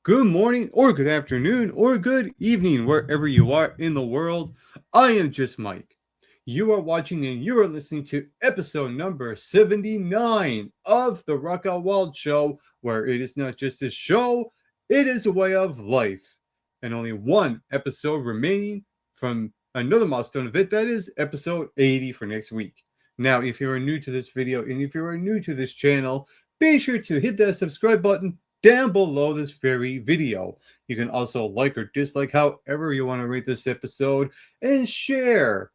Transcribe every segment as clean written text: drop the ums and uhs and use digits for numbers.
good morning, or good afternoon, or good evening, wherever you are in the world. I am just Mike. You are watching and you are listening to episode number 79 of the Rock Out Wild Show, where it is not just a show, it is a way of life. And only one episode remaining from another milestone event, that is episode 80 for next week. Now, if you are new to this video and if you are new to this channel, be sure to hit that subscribe button down below this very video. You can also like or dislike however you want to rate this episode and share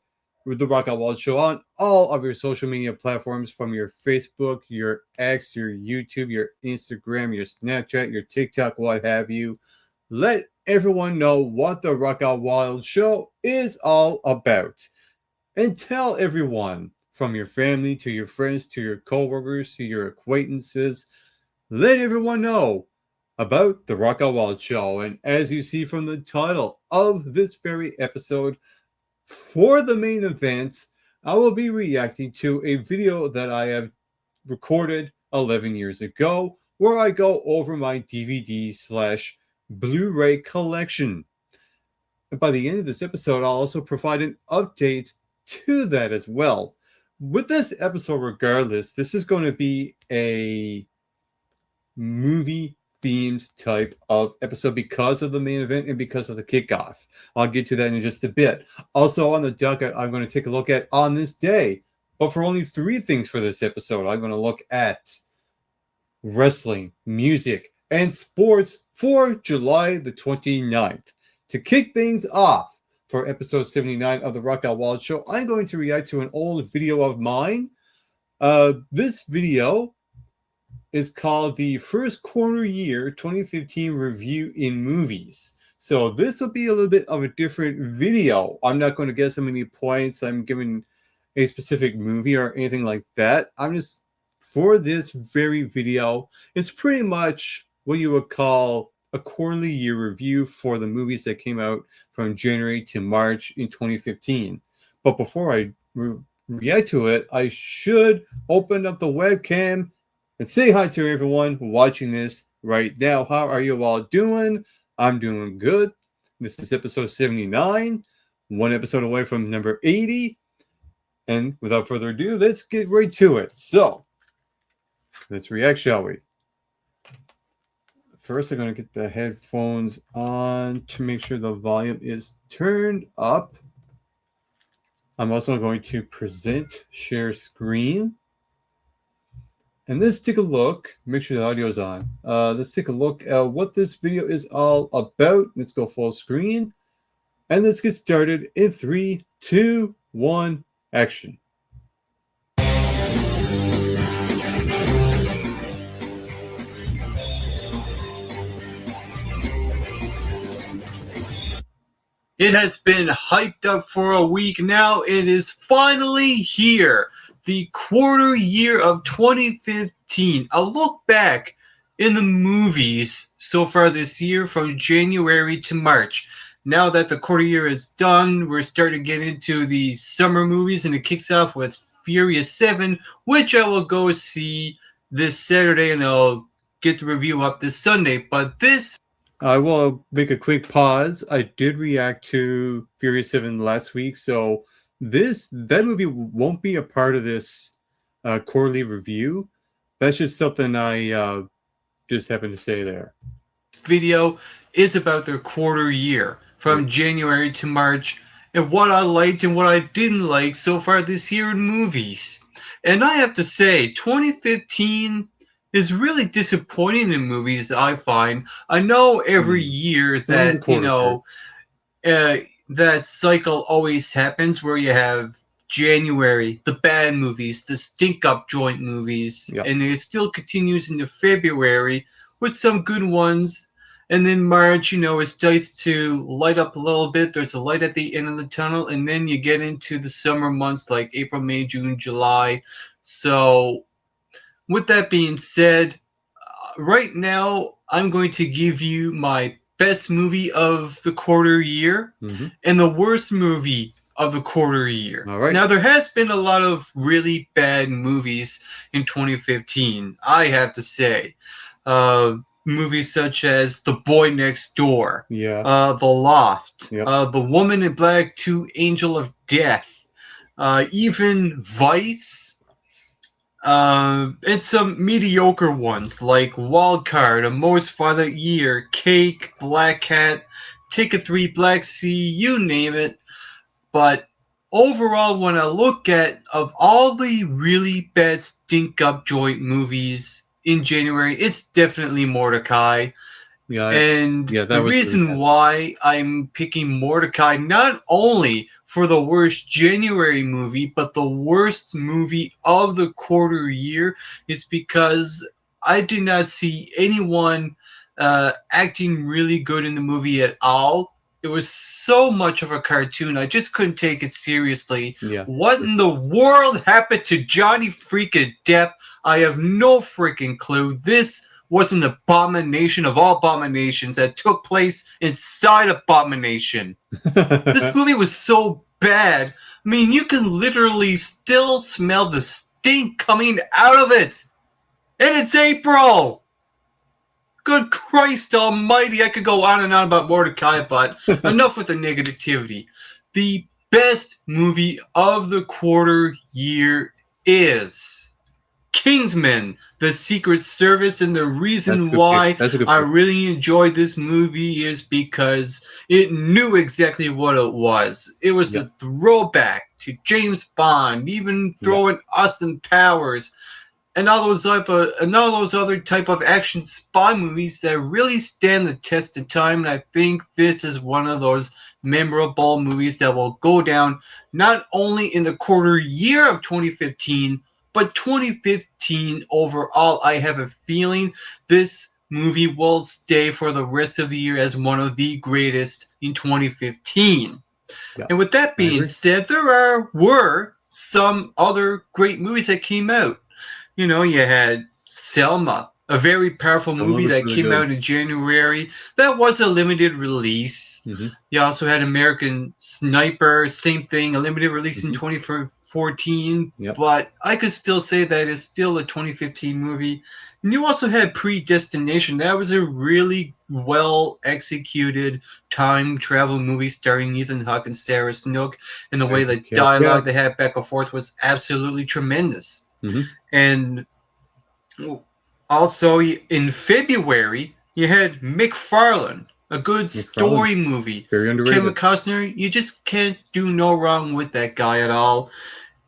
with the Rock Out Wild Show on all of your social media platforms, from your Facebook, your X, your YouTube, your Instagram, your Snapchat, your TikTok, what have you. Let everyone know what the Rock Out Wild Show is all about. And tell everyone, from your family to your friends to your coworkers to your acquaintances, let everyone know about the Rock Out Wild Show. And as you see from the title of this very episode, for the main event, I will be reacting to a video that I have recorded 11 years ago, where I go over my DVD/Blu-ray collection. And by the end of this episode, I'll also provide an update to that as well. With this episode, regardless, this is going to be a movie themed type of episode because of the main event and because of the kickoff. I'll get to that in just a bit. Also on the docket, I'm going to take a look at on this day, but for only 3 things for this episode. I'm going to look at wrestling, music, and sports for July the 29th. To kick things off for episode 79 of the Rock Out Wild Show, I'm going to react to an old video of mine. This video is called the First Quarter Year 2015 Review in Movies. So this will be a little bit of a different video. I'm not going to guess how many points I'm giving a specific movie or anything like that. I'm just, for this very video, it's pretty much what you would call a quarterly year review for the movies that came out from January to March in 2015. But before I react to it, I should open up the webcam and say hi to everyone watching this right now. How are you all doing? I'm doing good. This is episode 79, one episode away from number 80. And without further ado, let's get right to it. So, let's react, shall we? First, I'm going to get the headphones on to make sure the volume is turned up. I'm also going to present, share screen. And let's take a look. Make sure the audio is on. Let's take a look at what this video is all about. Let's go full screen. And let's get started in 3, 2, 1, action. It has been hyped up for a week now. It is finally here. The quarter year of 2015. A look back in the movies so far this year from January to March. Now that the quarter year is done, we're starting to get into the summer movies, and it kicks off with Furious 7, which I will go see this Saturday, and I'll get the review up this Sunday. But this... I will make a quick pause. I did react to Furious 7 last week, so that movie won't be a part of this quarterly review. That's just something I just happened to say there. Video is about their quarter year from January to March, and what I liked and what I didn't like so far this year in movies. And I have to say, 2015 is really disappointing in movies, I find. I know every year that, that cycle always happens where you have January, the bad movies, the stink-up joint movies, and it still continues into February with some good ones. And then March, it starts to light up a little bit. There's a light at the end of the tunnel, and then you get into the summer months like April, May, June, July. So with that being said, right now I'm going to give you my best movie of the quarter year and the worst movie of the quarter year. All right. Now, there has been a lot of really bad movies in 2015, I have to say. movies such as The Boy Next Door, Yeah. The Loft, Yep. The Woman in Black 2, Angel of Death, even Vice, and some mediocre ones like Wild Card, A Most Violent Year, Cake, Black Cat, Take a 3, Black Sea, you name it. But overall, when I look at of all the really bad stink up joint movies in January, it's definitely Mordecai. Yeah. And Yeah, that the was really reason bad. why I'm picking Mordecai not only for the worst January movie, but the worst movie of the quarter year is because I did not see anyone acting really good in the movie at all. It was so much of a cartoon, I just couldn't take it seriously. Yeah. What in the world happened to Johnny freaking Depp? I have no freaking clue. This was an abomination of all abominations that took place inside Abomination. This movie was so bad. I mean, you can literally still smell the stink coming out of it. And it's April. Good Christ almighty. I could go on and on about Mordecai, but enough with the negativity. The best movie of the quarter year is Kingsman, The Secret Service, and the reason why I really enjoyed this movie is because it knew exactly what it was. It was a throwback to James Bond, even throwing Austin Powers, and all those other type of action spy movies that really stand the test of time. And I think this is one of those memorable movies that will go down not only in the quarter year of 2015, but 2015 overall. I have a feeling this movie will stay for the rest of the year as one of the greatest in 2015. Yeah. And with that being said, there were some other great movies that came out. You know, you had Selma, a very powerful movie that came out in January. That was a limited release. Mm-hmm. You also had American Sniper, same thing, a limited release in 2014. Yep. But I could still say that it's still a 2015 movie. And you also had Predestination. That was a really well executed time travel movie starring Ethan Hawke and Sarah Snook. And the way the dialogue they had back and forth was absolutely tremendous. Mm-hmm. And also in February, you had McFarlane, a good story movie. Very underrated. Kevin Costner, you just can't do no wrong with that guy at all.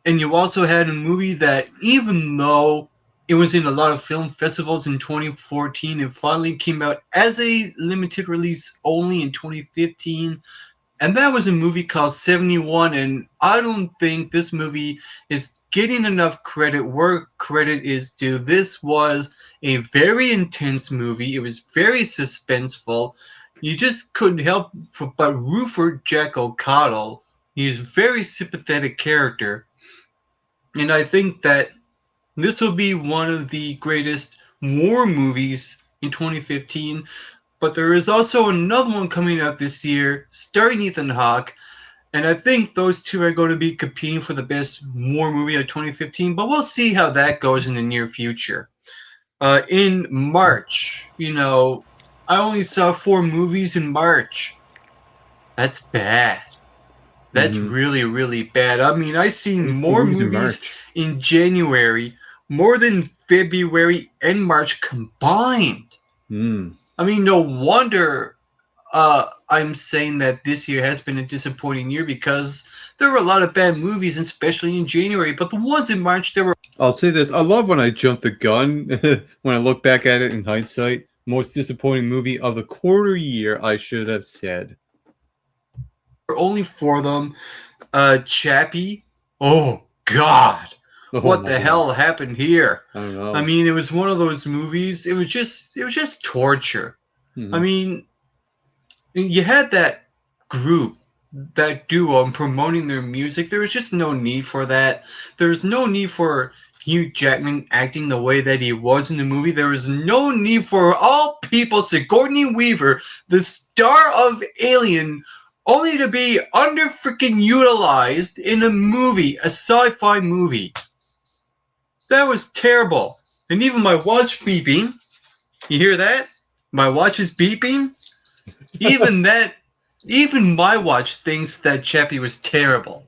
And you also had a movie that, even though it was in a lot of film festivals in 2014, it finally came out as a limited release only in 2015. And that was a movie called 71. And I don't think this movie is getting enough credit where credit is due. This was a very intense movie. It was very suspenseful. You just couldn't help but root for Jack O'Connell. He's a very sympathetic character. And I think that this will be one of the greatest war movies in 2015. But there is also another one coming out this year starring Ethan Hawke. And I think those two are going to be competing for the best war movie of 2015. But we'll see how that goes in the near future. In March, you know, I only saw 4 movies in March. That's bad. That's really, really bad. I mean, I've seen more movies in January, more than February and March combined. I mean, no wonder I'm saying that this year has been a disappointing year, because there were a lot of bad movies, especially in January. But the ones in March, there were... I'll say this. I love when I jump the gun when I look back at it in hindsight. Most disappointing movie of the quarter year, I should have said. Only 4 of them. Chappie. Oh, God. What the hell happened here? I don't know. I mean, it was one of those movies. It was just torture. I mean, you had that group, that duo, promoting their music. There was just no need for that. There was no need for Hugh Jackman acting the way that he was in the movie. There was no need for all people Sigourney Weaver, the star of Alien, only to be under freaking utilized in a movie, a sci-fi movie. That was terrible. And even my watch beeping, you hear that? My watch is beeping? Even that, even my watch thinks that Chappie was terrible.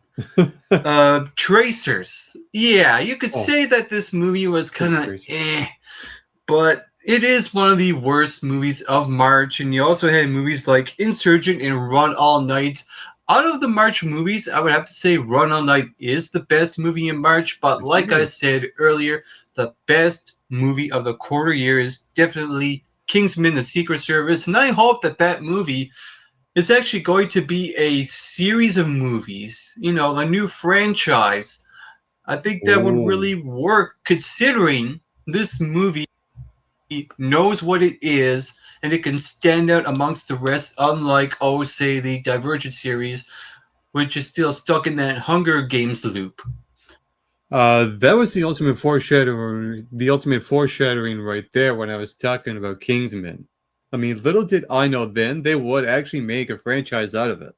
Tracers. Yeah, you could say that this movie was kind of but it is one of the worst movies of March, and you also had movies like Insurgent and Run All Night. Out of the March movies, I would have to say Run All Night is the best movie in March, but like I said earlier, the best movie of the quarter year is definitely Kingsman: The Secret Service, and I hope that that movie is actually going to be a series of movies, you know, the new franchise. I think that would really work considering this movie knows what it is and it can stand out amongst the rest, unlike, oh, say, the Divergent series, which is still stuck in that Hunger Games loop. That was the ultimate foreshadowing. The ultimate foreshadowing right there when I was talking about Kingsman. I mean, little did I know then they would actually make a franchise out of it.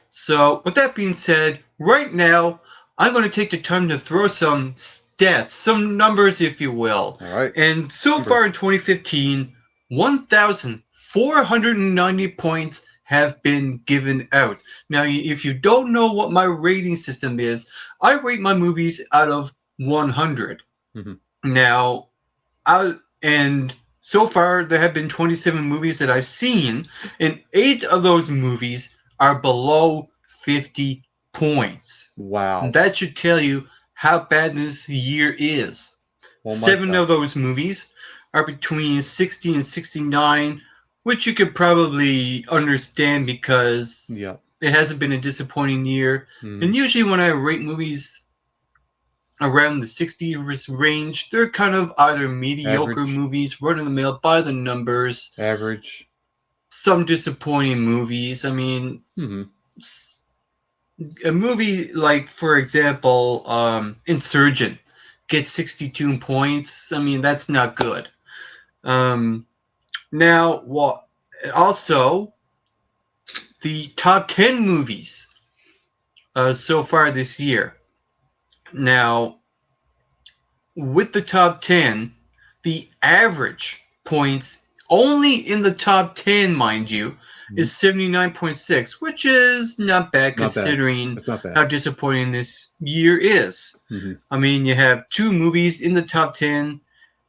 So, with that being said, right now, I'm going to take the time to throw some stats, some numbers, if you will. All right. And so far in 2015, 1,490 points have been given out. Now, if you don't know what my rating system is, I rate my movies out of 100. Now, and so far there have been 27 movies that I've seen, and 8 of those movies are below 50 points. Wow. And that should tell you how bad this year is. 7 of those movies are between 60 and 69, which you could probably understand because it hasn't been a disappointing year. And usually when I rate movies around the 60 range, they're kind of either mediocre movies, run-of-the-mill, by the numbers. Average. Some disappointing movies. I mean, a movie like, for example, Insurgent gets 62 points. I mean, that's not good. Now, also, the top 10 movies so far this year. Now, with the top 10, the average points only in the top 10, mind you, is 79.6, which is not bad considering how disappointing this year is. I mean, you have 2 movies in the top 10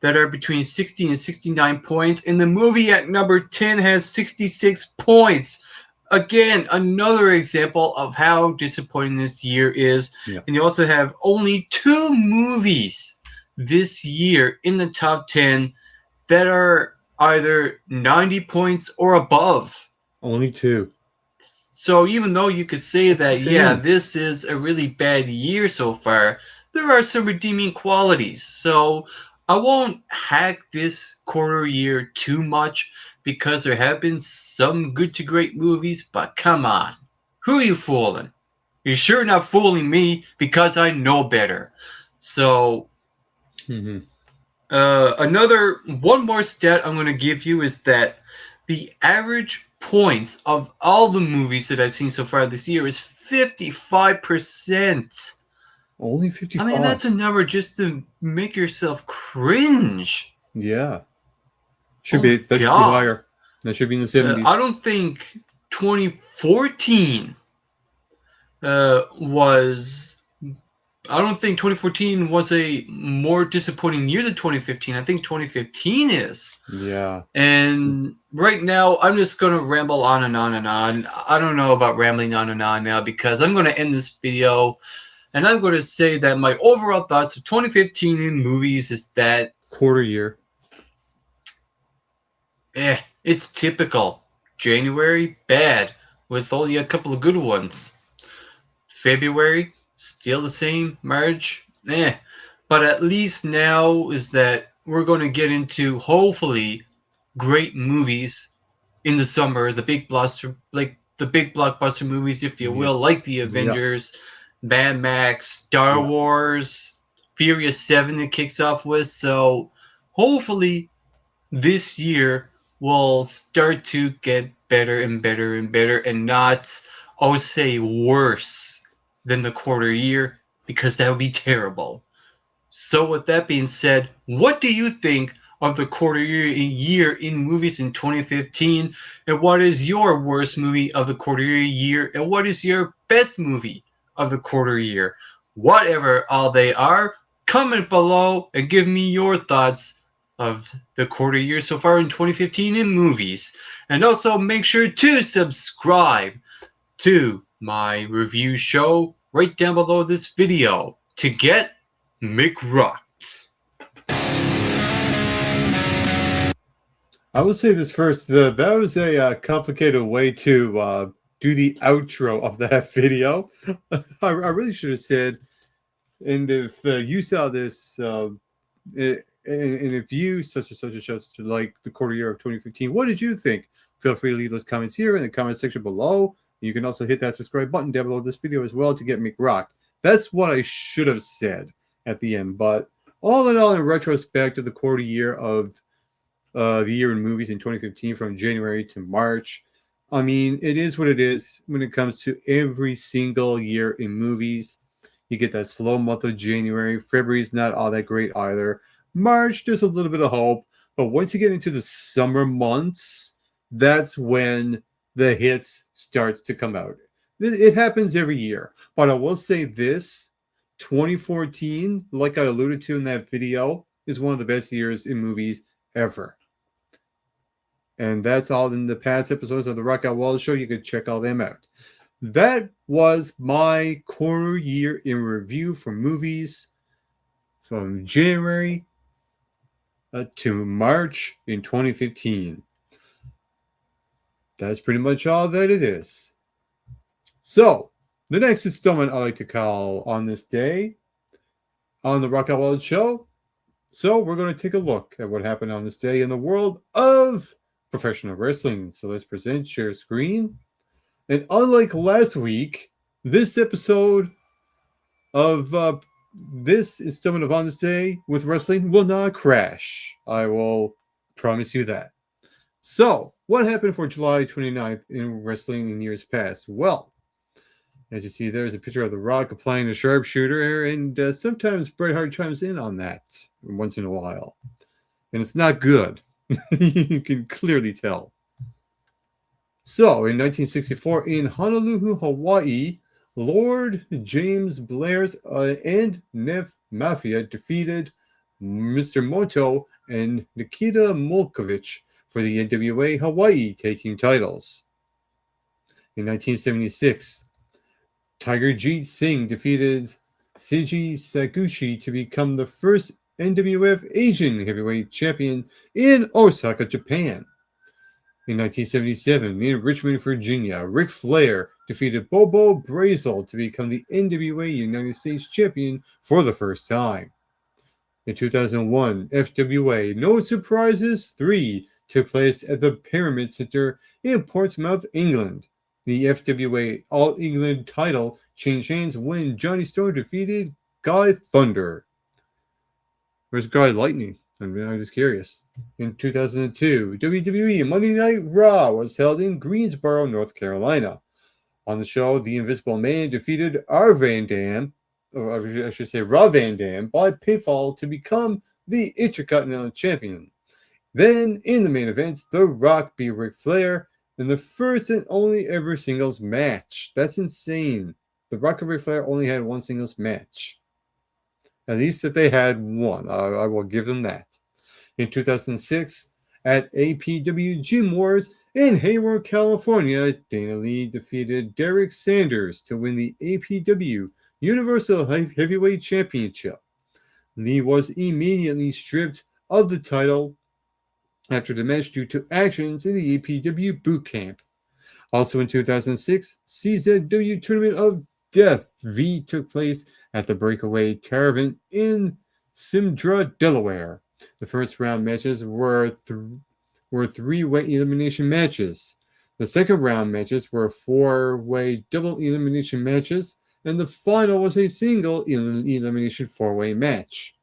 that are between 60 and 69 points, and the movie at number 10 has 66 points. Again, another example of how disappointing this year is. And you also have only 2 movies this year in the top 10 that are either 90 points or above. Only 2. So even though you could say that, yeah, this is a really bad year so far, there are some redeeming qualities. So I won't hack this quarter year too much because there have been some good to great movies, but come on. Who are you fooling? You're sure not fooling me because I know better. So one more stat I'm going to give you is that the average points of all the movies that I've seen so far this year is 55%. Only 55. I mean, that's a number just to make yourself cringe. Yeah. Should be higher. That should be in the 70s. I don't think 2014 was... I don't think 2014 was a more disappointing year than 2015. I think 2015 is. Yeah. And right now, I'm just going to ramble on and on and on. I don't know about rambling on and on now because I'm going to end this video. And I'm going to say that my overall thoughts of 2015 in movies is that... quarter year. It's typical. January, bad, with only a couple of good ones. February, still the same. March, But at least now is that we're going to get into, hopefully, great movies in the summer. The big blockbuster, movies, if you will, like the Avengers, Mad Max, Star Wars, Furious 7 it kicks off with. So hopefully this year will start to get better and better and better and not, say, worse than the quarter year, because that would be terrible. So with that being said, what do you think of the quarter year in movies in 2015? And what is your worst movie of the quarter year? And what is your best movie of the quarter year? Whatever all they are, comment below and give me your thoughts of the quarter year so far in 2015 in movies. And also make sure to subscribe to my review show right down below this video to get McRocked. I will say this first. That was a complicated way to do the outro of that video. I really should have said, and if you saw this, and if you such and such a show to like the quarter year of 2015, what did you think? Feel free to leave those comments here in the comment section below. You can also hit that subscribe button down below this video as well to get McRocked. That's what I should have said at the end. But all in all, in retrospect of the quarter year of the year in movies in 2015 from January to March, I mean, it is what it is when it comes to every single year in movies. You get that slow month of January. February's not all that great either. March, there's a little bit of hope. But once you get into the summer months, that's when the hits starts to come out. It happens every year. But I will say this, 2014, like I alluded to in that video, is one of the best years in movies ever. And that's all in the past episodes of the Rock Out Wall Show. You can check all them out. That was my quarter year in review for movies from January to March in 2015. That's pretty much all that it is. So, the next installment I like to call on this day on the Rock Out Wild Show. So, we're going to take a look at what happened on this day in the world of professional wrestling. So, let's present share screen. And unlike last week, this episode of this installment of On This Day with Wrestling will not crash. I will promise you that. So, what happened for July 29th in wrestling in years past? Well, as you see, there's a picture of The Rock applying a sharpshooter, and sometimes Bret Hart chimes in on that once in a while. And it's not good. You can clearly tell. So, in 1964, in Honolulu, Hawaii, Lord James Blair's and Neff Mafia defeated Mr. Moto and Nikita Molkovich for the NWA Hawaii Tag Team titles. In 1976, Tiger Jeet Singh defeated Seiji Sakushi to become the first NWF Asian Heavyweight Champion in Osaka, Japan. In 1977, in Richmond, Virginia, Ric Flair defeated Bobo Brazel to become the NWA United States Champion for the first time. In 2001, FWA No Surprises 3 took place at the Pyramid Center in Portsmouth, England. The FWA All England title changed hands when Johnny Storm defeated Guy Thunder. Where's Guy Lightning? I'm just curious. In 2002, WWE Monday Night Raw was held in Greensboro, North Carolina. On the show, the Invisible Man defeated Rob Van Dam by pinfall to become the Intercontinental Champion. Then, in the main event, The Rock beat Ric Flair in the first and only ever singles match. That's insane. The Rock and Ric Flair only had one singles match. At least that they had one. I will give them that. In 2006, at APW Gym Wars in Hayward, California, Dana Lee defeated Derek Sanders to win the APW Universal Heavyweight Championship. Lee was immediately stripped of the title after the match due to actions in the APW boot camp. Also in 2006, CZW Tournament of Death V took place at the Breakaway Caravan in Simsdra, Delaware. The first round matches were three-way elimination matches. The second round matches were four-way double elimination matches, and the final was a single elimination four-way match.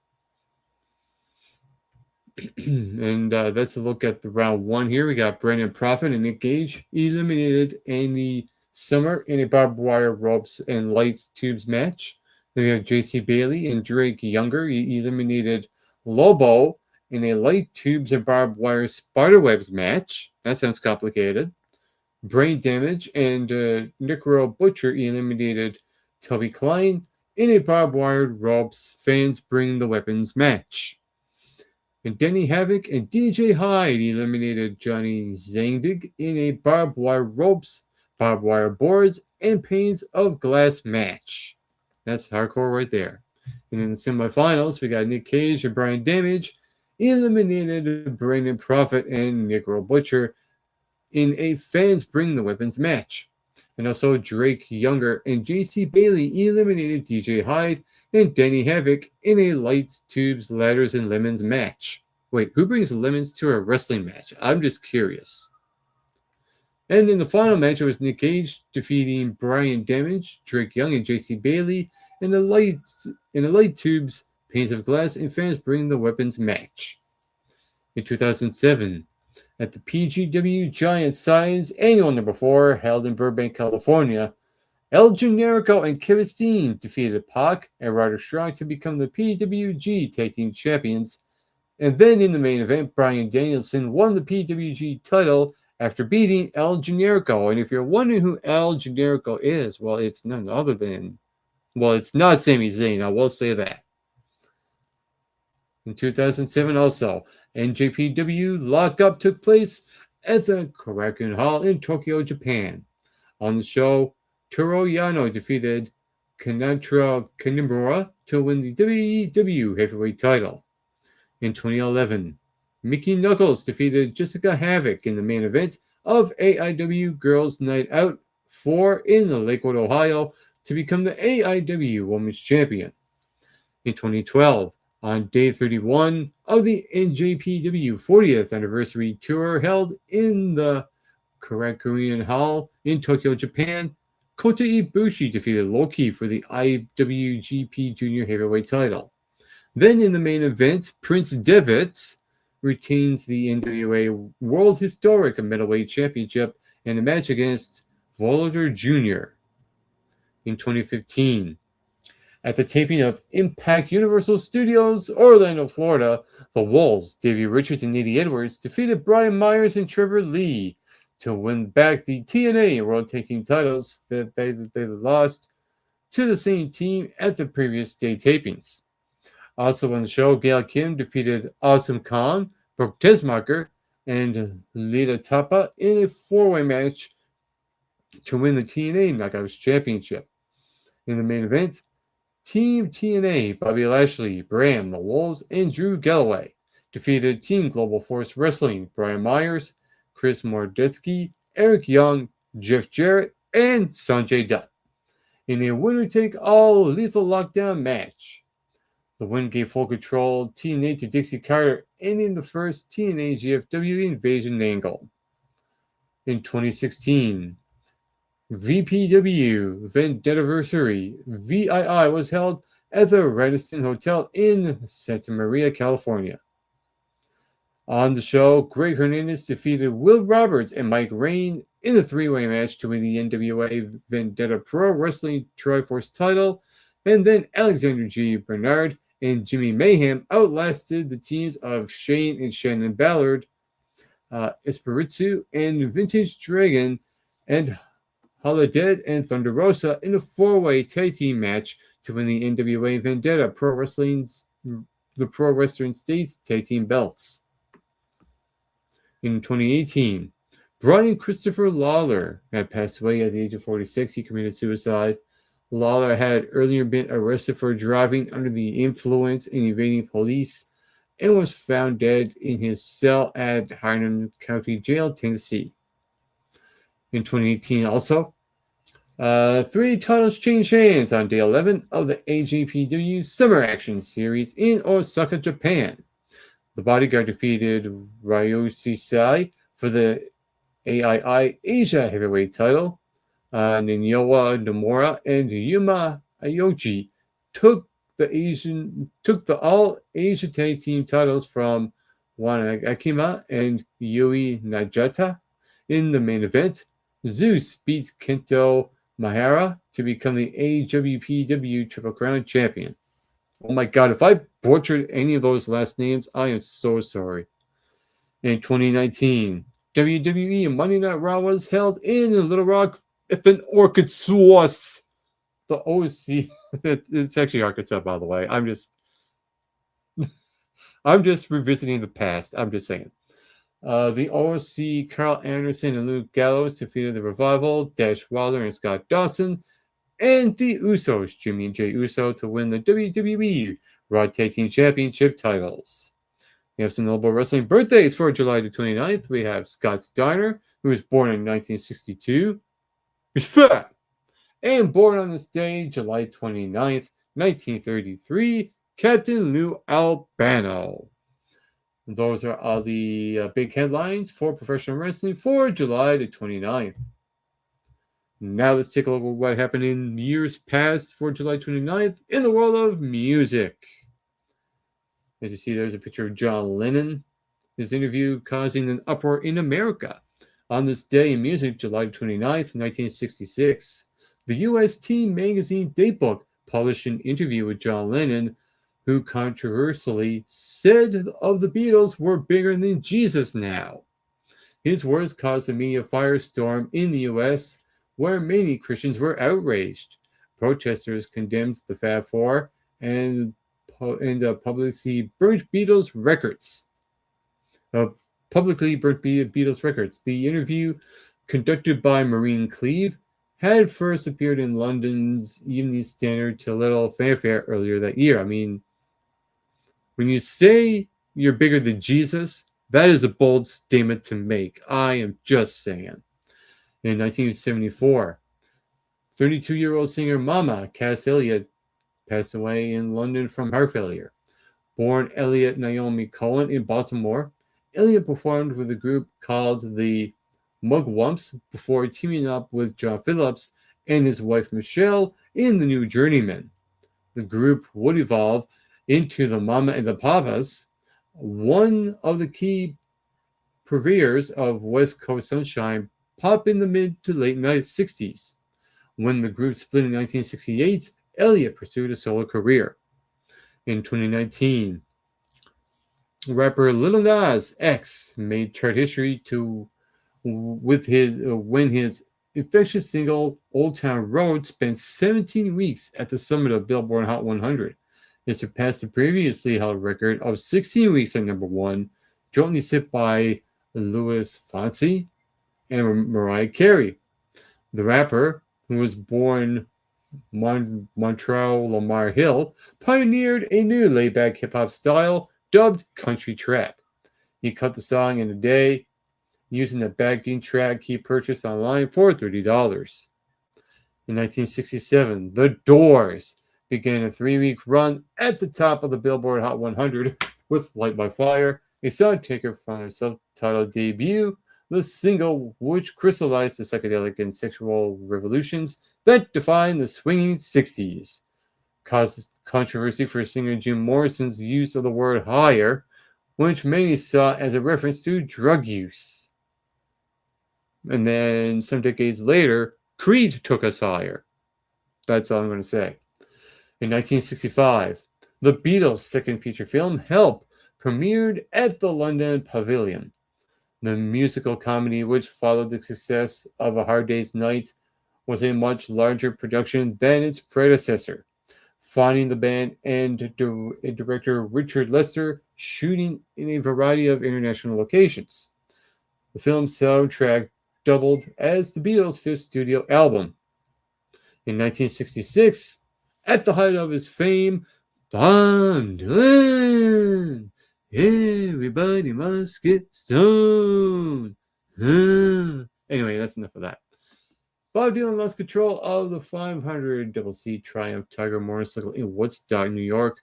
And that's a look at the round one here. We got Brandon Prophet and Nick Gage eliminated Andy Summer in a barbed wire ropes and lights tubes match. Then we have JC Bailey and Drake Younger eliminated Lobo in a light tubes and barbed wire spiderwebs match. That sounds complicated. Brain Damage and Necro Butcher eliminated Toby Klein in a barbed wire ropes fans bring the weapons match. And Denny Havoc and DJ Hyde eliminated Johnny Zandig in a barbed wire ropes, barbed wire boards, and panes of glass match. That's hardcore right there. And in the semifinals, we got Nick Cage and Brian Damage eliminated Brandon Prophet and Necro Butcher in a fans bring the weapons match. And also Drake Younger and JC Bailey eliminated DJ Hyde and Danny Havoc in a lights, tubes, ladders, and lemons match. Wait, who brings lemons to a wrestling match? I'm just curious. And in the final match, it was Nick Cage defeating Brian Damage, Drake Young, and JC Bailey in a light tubes, panes of glass, and fans bring the weapons match. In 2007, at the PGW Giant Size Annual Number 4, held in Burbank, California, El Generico and Kevin Steen defeated Pac and Ryder Strong to become the PWG Tag Team Champions. And then in the main event, Bryan Danielson won the PWG title after beating El Generico. And if you're wondering who El Generico is, well, it's none other than, well, it's not Sami Zayn, I will say that. In 2007 also, NJPW Lockup took place at the Korakuen Hall in Tokyo, Japan. On the show, Toru Yano defeated Kanatra Kanimura to win the WEW Heavyweight title. In 2011, Mickey Knuckles defeated Jessica Havoc in the main event of AIW Girls Night Out 4 in Lakewood, Ohio, to become the AIW Women's Champion. In 2012, on day 31 of the NJPW 40th Anniversary Tour held in the Korakuen Hall in Tokyo, Japan, Kota Ibushi defeated Loki for the IWGP Junior Heavyweight title. Then in the main event, Prince Devitt retains the NWA World Historic Middleweight Championship in a match against Volador Jr. In 2015, at the taping of Impact Universal Studios, Orlando, Florida, the Wolves, Davey Richards and Eddie Edwards, defeated Brian Myers and Trevor Lee to win back the TNA World Tag Team titles that they lost to the same team at the previous day tapings. Also on the show, Gail Kim defeated Awesome Kong, Brooke Tesmacher, and Lita Tapa in a four-way match to win the TNA Knockouts Championship. In the main event, Team TNA, Bobby Lashley, Bram, the Wolves, and Drew Galloway defeated Team Global Force Wrestling, Brian Myers, Chris Mordetsky, Eric Young, Jeff Jarrett, and Sanjay Dutt in a winner-take-all lethal lockdown match. The win gave full control TNA to Dixie Carter, ending the first TNA GFW invasion angle. In 2016, VPW Vendettiversary VII was held at the Radisson Hotel in Santa Maria, California. On the show, Greg Hernandez defeated Will Roberts and Mike Rain in a three-way match to win the NWA Vendetta Pro Wrestling Triforce title, and then Alexander G. Bernard and Jimmy Mayhem outlasted the teams of Shane and Shannon Ballard, Espiritu and Vintage Dragon, and Holodead and Thunder Rosa in a four-way tag team match to win the NWA Vendetta the Pro Western States tag team belts. In 2018, Brian Christopher Lawler had passed away at the age of 46. He committed suicide. Lawler had earlier been arrested for driving under the influence and evading police and was found dead in his cell at Harnum County Jail, Tennessee. In 2018 also, three titles changed hands on day 11 of the AJPW Summer Action Series in Osaka, Japan. The Bodyguard defeated Ryoshi Sai for the AII Asia Heavyweight title. Ninyowa Nomura and Yuma Ayoji took the All Asia Tag Team titles from Wan Akima and Yui Najata. In the main event, Zeus beats Kento Mahara to become the AWPW Triple Crown champion. Oh my God, if I butchered any of those last names, I am so sorry. In 2019, WWE Monday Night Raw was held in Little Rock, Arkansas. The OC, it's actually Arkansas, by the way. I'm just revisiting the past. I'm just saying. The OC, Carl Anderson and Luke Gallows defeated the Revival, Dash Wilder and Scott Dawson, and the Usos, Jimmy and Jey Uso, to win the WWE Raw Tag Team Championship titles. We have some notable wrestling birthdays for July the 29th. We have Scott Steiner, who was born in 1962. He's fat. And born on this day, July 29th, 1933, Captain Lou Albano. And those are all the big headlines for professional wrestling for July the 29th. Now let's take a look at what happened in years past for July 29th in the world of music. As you see, there's a picture of John Lennon. His interview causing an uproar in America. On this day in music, July 29th, 1966, the U.S. Teen magazine Datebook published an interview with John Lennon, who controversially said of the Beatles were bigger than Jesus now. His words caused a media firestorm in the U.S., where many Christians were outraged. Protesters condemned the Fab Four and publicly burnt Beatles records. The interview, conducted by Maureen Cleave, had first appeared in London's Evening Standard to little fanfare earlier that year. I mean, when you say you're bigger than Jesus, that is a bold statement to make. I am just saying. In 1974, 32-year-old singer Mama Cass Elliot passed away in London from heart failure. Born Elliot Naomi Cohen in Baltimore, Elliot performed with a group called the Mugwumps before teaming up with John Phillips and his wife Michelle in the New Journeymen. The group would evolve into the Mama and the Papas, one of the key purveyors of West Coast sunshine pop in the mid to late 60s. When the group split in 1968, Elliot pursued a solo career. In 2019, rapper Lil Nas X made chart history when his infectious single "Old Town Road" spent 17 weeks at the summit of Billboard Hot 100. It surpassed the previously held record of 16 weeks at number one, jointly set by Louis Fonsi and Mariah Carey. The rapper, who was born Montreal Lamar Hill, pioneered a new laid-back hip-hop style dubbed country trap. He cut the song in a day using a backing track he purchased online for $30. In 1967, The Doors began a 3-week run at the top of the Billboard Hot 100 with Light My Fire, a song taken from their self-titled debut, the single which crystallized the psychedelic and sexual revolutions that defined the swinging 60s. Caused controversy for singer Jim Morrison's use of the word higher, which many saw as a reference to drug use. And then some decades later, Creed took us higher. That's all I'm going to say. In 1965, the Beatles' second feature film, Help, premiered at the London Pavilion. The musical comedy, which followed the success of A Hard Day's Night, was a much larger production than its predecessor, finding the band and director Richard Lester shooting in a variety of international locations. The film's soundtrack doubled as the Beatles' fifth studio album. In 1966, at the height of his fame, Bob Dylan, everybody must get stoned. Anyway, that's enough of that. Bob Dylan lost control of the 500cc Triumph Tiger motorcycle in Woodstock, New York,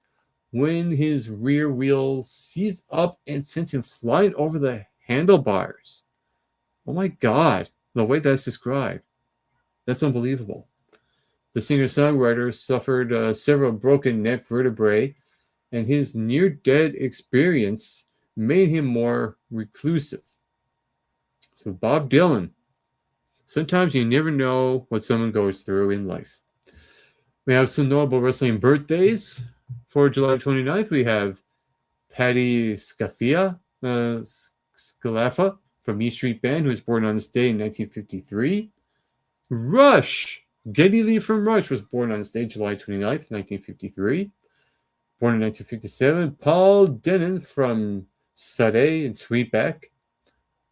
when his rear wheel seized up and sent him flying over the handlebars. Oh my God, the way that's described. That's unbelievable. The singer-songwriter suffered several broken neck vertebrae, and his near-death experience made him more reclusive. So Bob Dylan, sometimes you never know what someone goes through in life. We have some notable wrestling birthdays. For July 29th, we have Patty Scalaffa from E Street Band, who was born on this day in 1953. Rush! Geddy Lee from Rush was born on this day, July 29th, 1953. Born in 1957, Paul Denon from Sade and Sweetback.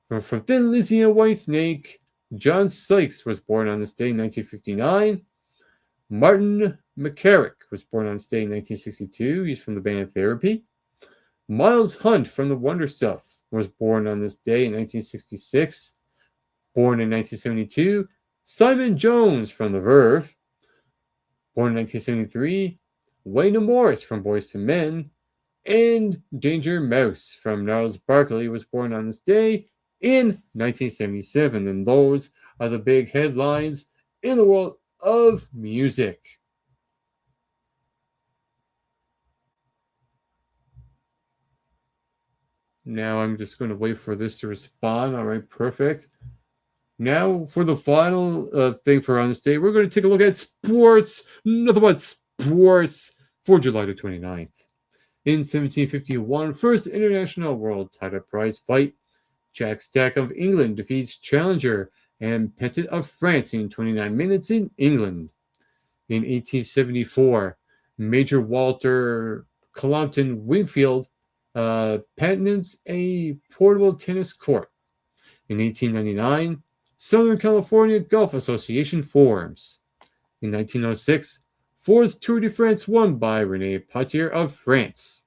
From Thin Lizzy and Whitesnake, John Sykes was born on this day in 1959. Martin McCarrick was born on this day in 1962. He's from the band Therapy. Miles Hunt from the Wonder Stuff was born on this day in 1966. Born in 1972, Simon Jones from The Verve. Born in 1973, Wayne Morris from Boyz II Men. And Danger Mouse from Gnarls Barkley was born on this day in 1977. And those are the big headlines in the world of music. Now I'm just going to wait for this to respond. All right, perfect. Now for the final thing for on this day, we're going to take a look at sports. Nothing but sports for July the 29th. In 1751, first International World Title Prize fight, Jack Stack of England defeats challenger and Petit of France in 29 minutes in England. In 1874, Major Walter Compton Wingfield patents a portable tennis court. In 1899, Southern California Golf Association forms. In 1906, Ford's Tour de France won by René Potier of France.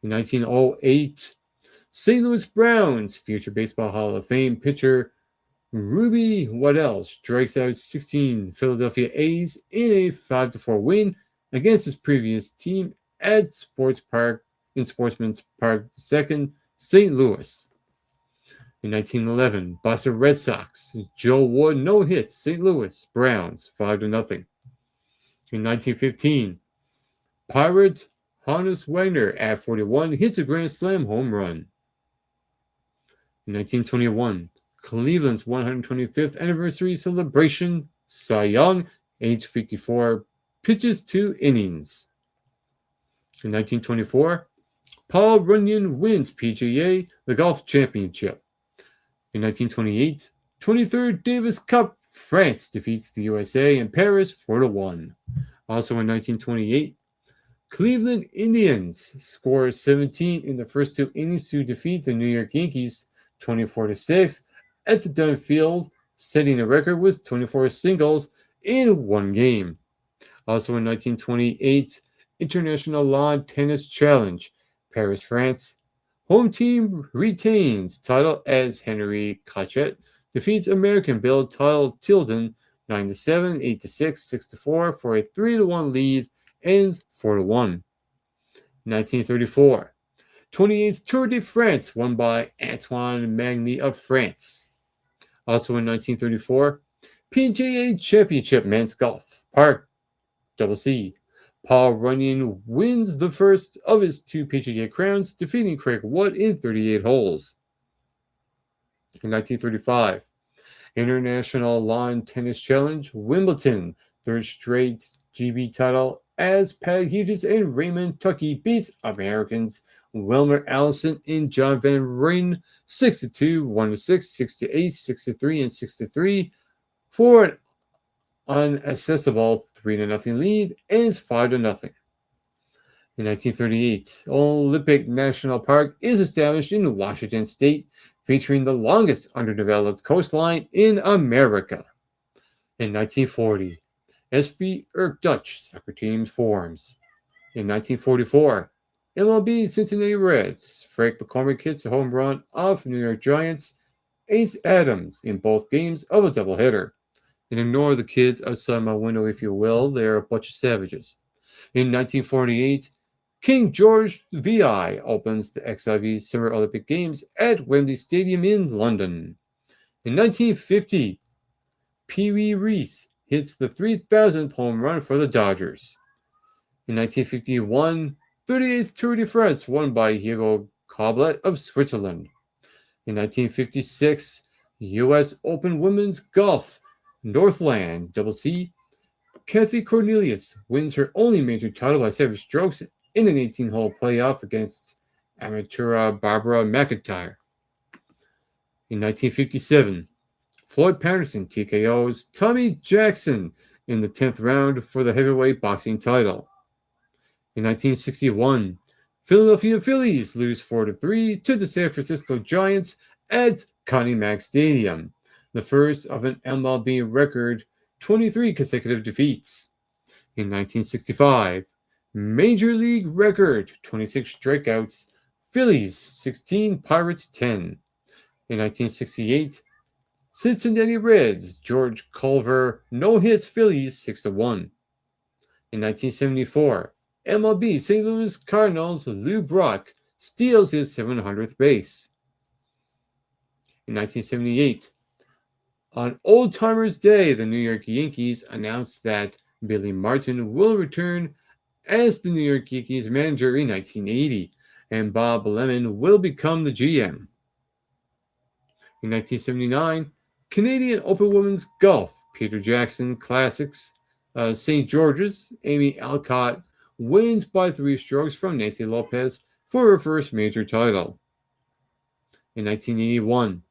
In 1908, St. Louis Browns future Baseball Hall of Fame pitcher Ruby Waddell strikes out 16 Philadelphia A's in a 5-4 win against his previous team at Sportsman's Park II, St. Louis. In 1911, Boston Red Sox, Joe Wood no-hits St. Louis Browns 5-0. In 1915, Pirate Honus Wagner at 41 hits a grand slam home run. In 1921, Cleveland's 125th anniversary celebration, Cy Young, age 54, pitches 2 innings. In 1924, Paul Runyon wins PGA, the golf championship. In 1928, 23rd Davis Cup, France defeats the USA in Paris 4-1. Also in 1928, Cleveland Indians score 17 in the first 2 innings to defeat the New York Yankees 24-6 at the Dunn Field, setting a record with 24 singles in one game. Also in 1928, International Lawn Tennis Challenge, Paris, France. Home team retains title as Henry Cochet defeats American Bill Tilden 9-7, 8-6, 6-4 for a 3-1 lead, ends 4-1. 1934, 28th Tour de France won by Antoine Magny of France. Also in 1934, PGA Championship Men's Golf, Part CC. Paul Runyon wins the first of his 2 PGA crowns, defeating Craig Wood in 38 holes. In 1935, International Lawn Tennis Challenge, Wimbledon, 3rd straight GB title as Pat Hughes and Raymond Tuckey beats Americans Wilmer Allison and John Van Ryn 6-2, 1-6, 6-8, 6-3, and 6-3 for an unaccessible 3-0 lead, ends 5-0. In 1938, Olympic National Park is established in Washington State, featuring the longest underdeveloped coastline in America. In 1940, SV Urk Dutch soccer team forms. In 1944, MLB Cincinnati Reds, Frank McCormick hits a home run off New York Giants, Ace Adams in both games of a doubleheader. And ignore the kids outside my window, if you will. They're a bunch of savages. In 1948, King George VI opens the XIV Summer Olympic Games at Wembley Stadium in London. In 1950, Pee Wee Reese hits the 3,000th home run for the Dodgers. In 1951, 38th Tour de France won by Hugo Coblet of Switzerland. In 1956, U.S. Open Women's Golf, Northland CC. Kathy Cornelius wins her only major title by 7 strokes in an 18-hole playoff against amateur Barbara McIntyre. In 1957, Floyd Patterson TKOs Tommy Jackson in the 10th round for the heavyweight boxing title. In 1961, Philadelphia Phillies lose 4-3 to the San Francisco Giants at Connie Mack Stadium, the first of an MLB record 23 consecutive defeats. In 1965, Major League record 26 strikeouts, Phillies 16, Pirates 10. In 1968, Cincinnati Reds George Culver no-hits Phillies 6-1. In 1974, MLB St. Louis Cardinals Lou Brock steals his 700th base. In 1978, on Old Timers Day, the New York Yankees announced that Billy Martin will return as the New York Yankees manager in 1980, and Bob Lemon will become the GM. In 1979, Canadian Open Women's Golf, Peter Jackson Classics, St. George's, Amy Alcott wins by 3 strokes from Nancy Lopez for her first major title. In 1981,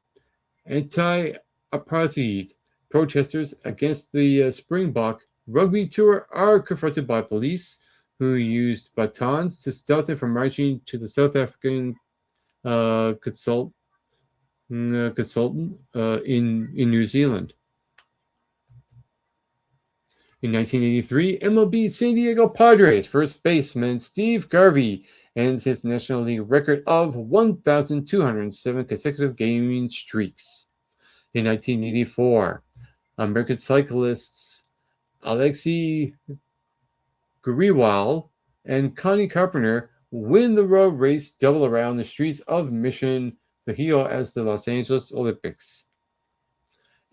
anti-apartheid protesters against the Springbok Rugby Tour are confronted by police who used batons to stop them from marching to the South African consultant in New Zealand. In 1983, MLB San Diego Padres first baseman Steve Garvey ends his National League record of 1,207 consecutive gaming streaks. In 1984, American cyclists Alexei Guriwal and Connie Carpenter win the road race double around the streets of Mission Viejo as the Los Angeles Olympics.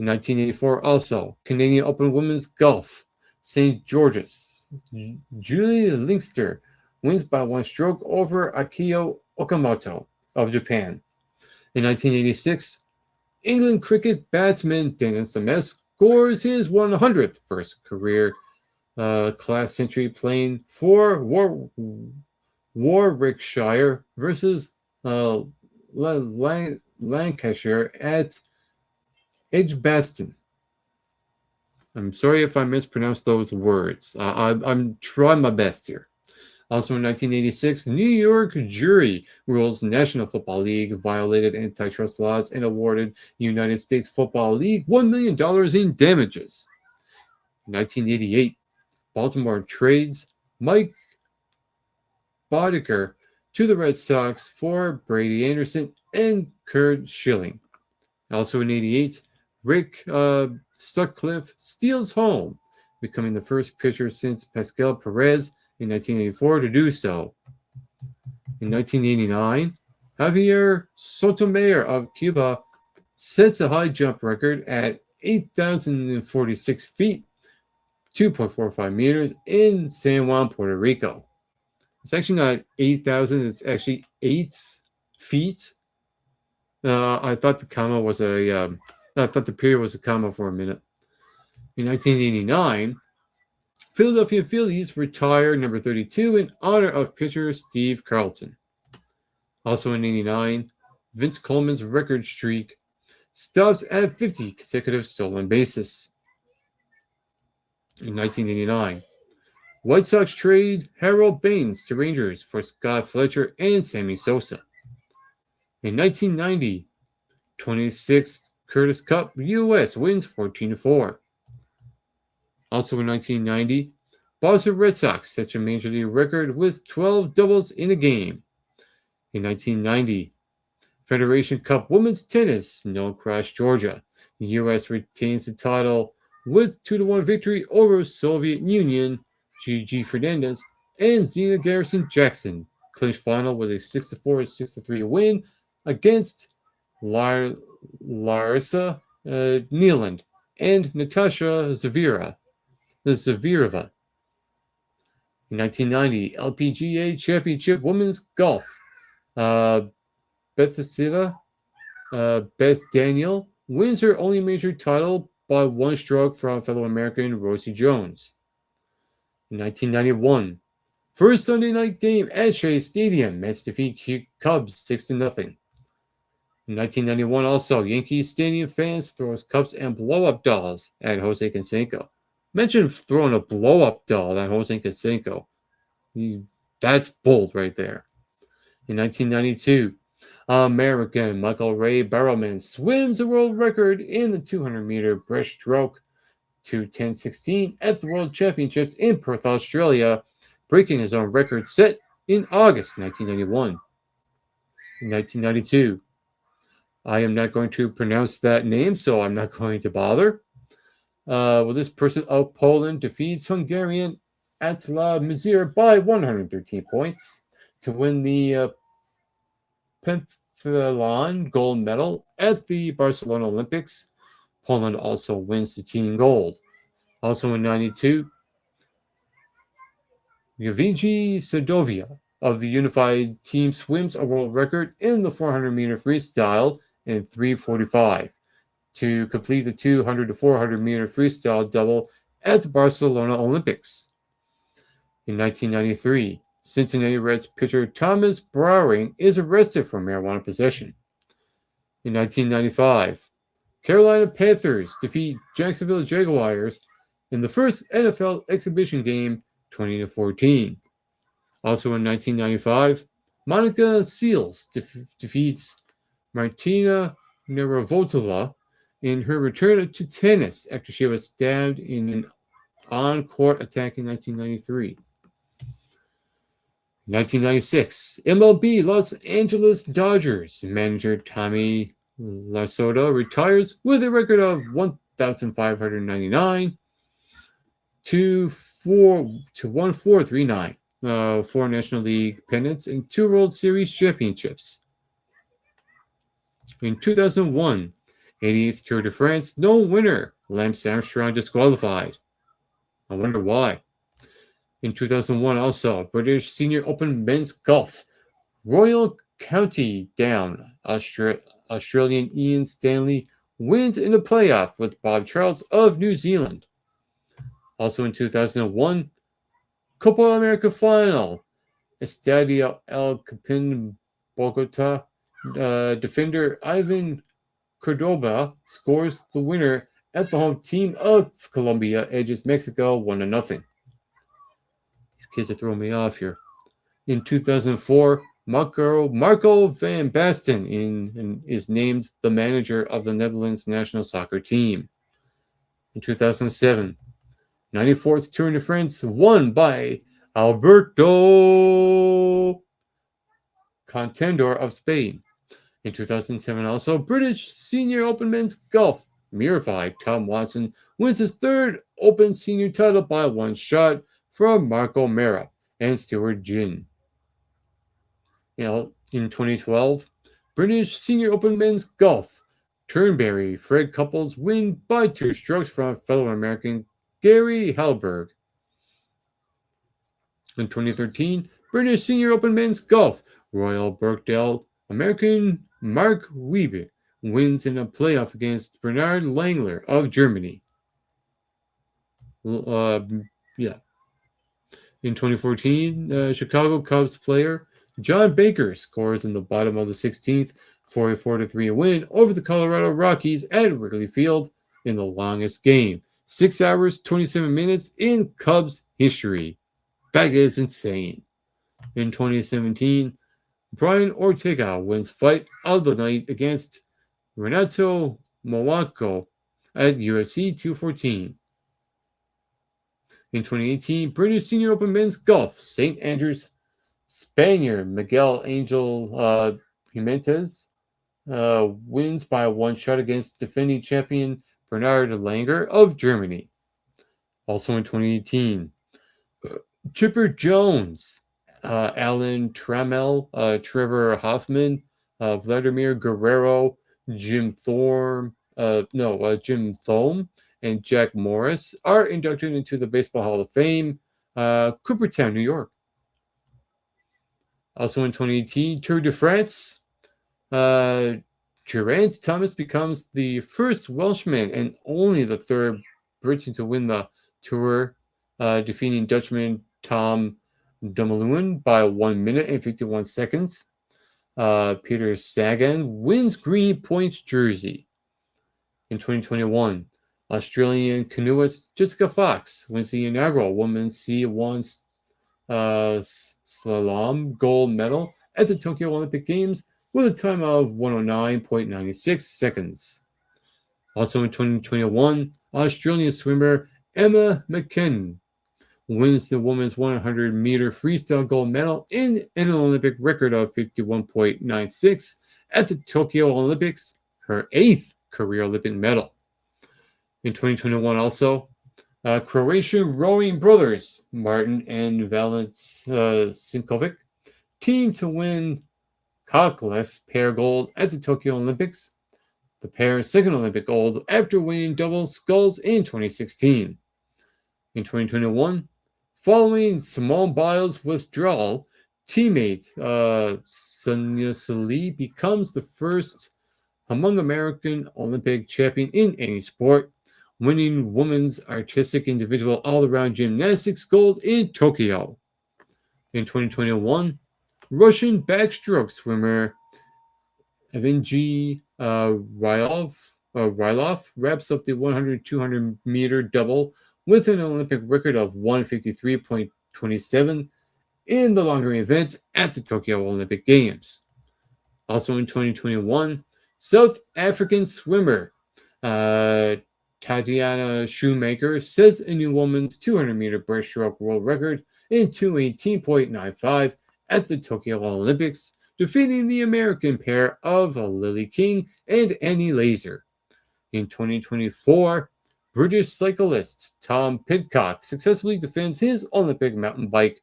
In 1984, also, Canadian Open Women's Golf, St. George's, Julie Linkster wins by 1 stroke over Akio Okamoto of Japan. In 1986, England cricket batsman Dennis Ames scores his 100th first career class century playing for Warwickshire versus Lancashire at Edgbaston. I'm sorry if I mispronounced those words. I'm trying my best here. Also in 1986, New York jury rules National Football League violated antitrust laws and awarded United States Football League $1 million in damages. In 1988, Baltimore trades Mike Boddicker to the Red Sox for Brady Anderson and Kurt Schilling. Also in 88, Rick Sutcliffe steals home, becoming the first pitcher since Pascal Perez in 1984 to do so. In 1989, Javier Sotomayor of Cuba sets a high jump record at 8,046 feet, 2.45 meters in San Juan, Puerto Rico. It's actually not 8,000, it's actually 8 feet. I thought the comma was I thought the period was a comma for a minute. In 1989, Philadelphia Phillies retire number 32 in honor of pitcher Steve Carlton. Also in 89, Vince Coleman's record streak stops at 50 consecutive stolen bases. In 1989, White Sox trade Harold Baines to Rangers for Scott Fletcher and Sammy Sosa. In 1990, 26th Curtis Cup U.S. wins 14-4. Also in 1990, Boston Red Sox set a major league record with 12 doubles in a game. In 1990, Federation Cup Women's Tennis, No Crash, Georgia. The U.S. retains the title with 2-1 victory over Soviet Union. Gigi Fernandez and Zena Garrison Jackson clinched final with a 6-4-6-3 win against Larissa Nealand and Natasha Zvereva. In 1990, LPGA Championship Women's Golf. Beth Daniel wins her only major title by 1 stroke from fellow American Rosie Jones. In 1991, first Sunday night game at Shea Stadium, Mets defeat Cubs 6-0. In 1991, also, Yankee Stadium fans throws cups and blow-up dolls at Jose Canseco. Mention throwing a blow-up doll at Jose Canseco. That's bold right there. In 1992, American Michael Ray Barrowman swims the world record in the 200-meter breaststroke to 10:16 at the World Championships in Perth, Australia, breaking his own record set in August 1991. In 1992, I am not going to pronounce that name, so I'm not going to bother. This person of Poland defeats Hungarian Attila Mizir by 113 points to win the pentathlon gold medal at the Barcelona Olympics. Poland also wins the team gold. Also in 92, Yevgeny Sadovia of the unified team swims a world record in the 400-meter freestyle in 3:45 to complete the 200 to 400-meter freestyle double at the Barcelona Olympics. In 1993, Cincinnati Reds pitcher Thomas Browning is arrested for marijuana possession. In 1995, Carolina Panthers defeat Jacksonville Jaguars in the first NFL exhibition game 20-14. Also in 1995, Monica Seals defeats Martina Navratilova in her return to tennis after she was stabbed in an on-court attack in 1993. 1996, MLB Los Angeles Dodgers manager Tommy Lasorda retires with a record of 1,599 to 1439, 4 National League pennants and 2 World Series championships. In 2001, 88th Tour de France, no winner, Lance Armstrong disqualified. I wonder why. In 2001, also, British Senior Open Men's Golf, Royal County Down, Australian Ian Stanley wins in a playoff with Bob Charles of New Zealand. Also in 2001, Copa America Final, Estadio El Capin Bogota, defender Ivan Cordoba scores the winner at the home team of Colombia, edges Mexico 1-0. These kids are throwing me off here. In 2004, Marco van Basten is named the manager of the Netherlands national soccer team. In 2007, 94th Tour de France won by Alberto Contador of Spain. In 2007, also, British Senior Open Men's Golf, Murified Tom Watson wins his 3rd Open Senior title by 1 shot from Marco Mera and Stuart Ginn. In 2012, British Senior Open Men's Golf, Turnberry Fred Couples win by 2 strokes from fellow American Gary Halberg. In 2013, British Senior Open Men's Golf, Royal Birkdale, American Mark Wiebe wins in a playoff against Bernard Langler of Germany. In 2014, Chicago Cubs player John Baker scores in the bottom of the 16th for a 4-3 win over the Colorado Rockies at Wrigley Field in the longest game. 6 hours, 27 minutes in Cubs history. That is insane. In 2017, Brian Ortega wins fight of the night against Renato Monaco at UFC 214. In 2018, British Senior Open Men's Golf, St. Andrews Spaniard Miguel Angel Jimenez wins by 1 shot against defending champion Bernard Langer of Germany. Also in 2018, Chipper Jones, Alan Trammell, Trevor Hoffman, Vladimir Guerrero, Jim Thome, and Jack Morris are inducted into the Baseball Hall of Fame, Cooperstown, New York. Also in 2018, Tour de France, Geraint Thomas becomes the first Welshman and only the 3rd Briton to win the Tour defeating Dutchman Tom Dumoulin by 1 minute and 51 seconds. Peter Sagan wins Green Point's jersey. In 2021, Australian canoeist Jessica Fox wins the inaugural Women's C1 slalom gold medal at the Tokyo Olympic Games with a time of 109.96 seconds. Also in 2021, Australian swimmer Emma McKinnon wins the women's 100-meter freestyle gold medal in an Olympic record of 51.96 at the Tokyo Olympics, her 8th career Olympic medal. In 2021 also, Croatian rowing brothers Martin and Valent Sinkovic teamed to win cockless pair gold at the Tokyo Olympics, the pair's second Olympic gold after winning double sculls in 2016. In 2021, following Simone Biles' withdrawal, teammate Sonia Salih becomes the first Hmong American Olympic champion in any sport, winning women's artistic individual all-around gymnastics gold in Tokyo. In 2021, Russian backstroke swimmer Evgeny Rylov wraps up the 100-200 meter double with an Olympic record of 153.27 in the longer event at the Tokyo Olympic Games. Also in 2021, South African swimmer Tatiana Shoemaker sets a new women's 200-meter breaststroke world record in 2:18.95 at the Tokyo Olympics, defeating the American pair of Lily King and Annie Laser. In 2024, British cyclist Tom Pidcock successfully defends his Olympic mountain bike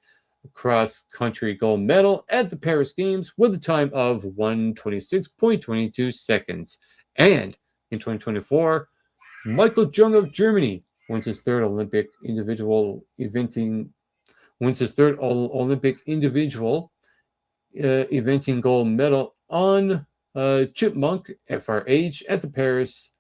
cross-country gold medal at the Paris Games with a time of 1:26.22 seconds. And in 2024, Michael Jung of Germany wins his third Olympic individual eventing gold medal on Chipmunk FRH at the Paris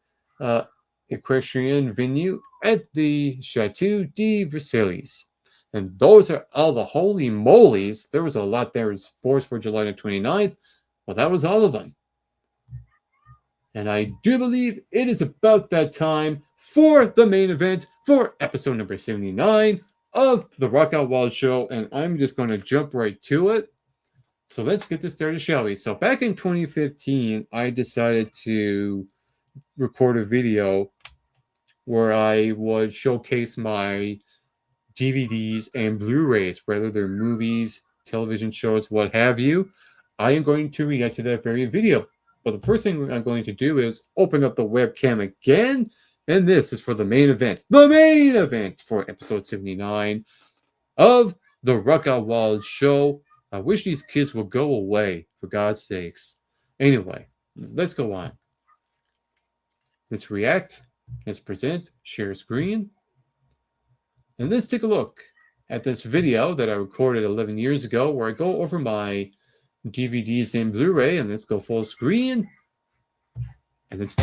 equestrian venue at the Chateau de Versailles. And those are all the holy molies. There was a lot there in sports for July the 29th. Well, that was all of them. And I do believe it is about that time for the main event for episode number 79 of the Rock Out Wild Show. And I'm just going to jump right to it. So let's get this started, shall we? So back in 2015, I decided to record a video where I would showcase my DVDs and Blu-rays, whether they're movies, television shows, what have you. I am going to react to that very video. But the first thing I'm going to do is open up the webcam again, and this is for the main event. The main event for episode 79 of the Rock Out Wild Show. I wish these kids would go away, for God's sakes. Anyway, let's go on. Let's react. Let's present. Share screen. And let's take a look at this video that I recorded 11 years ago where I go over my DVDs and Blu-ray. And let's go full screen. And let's...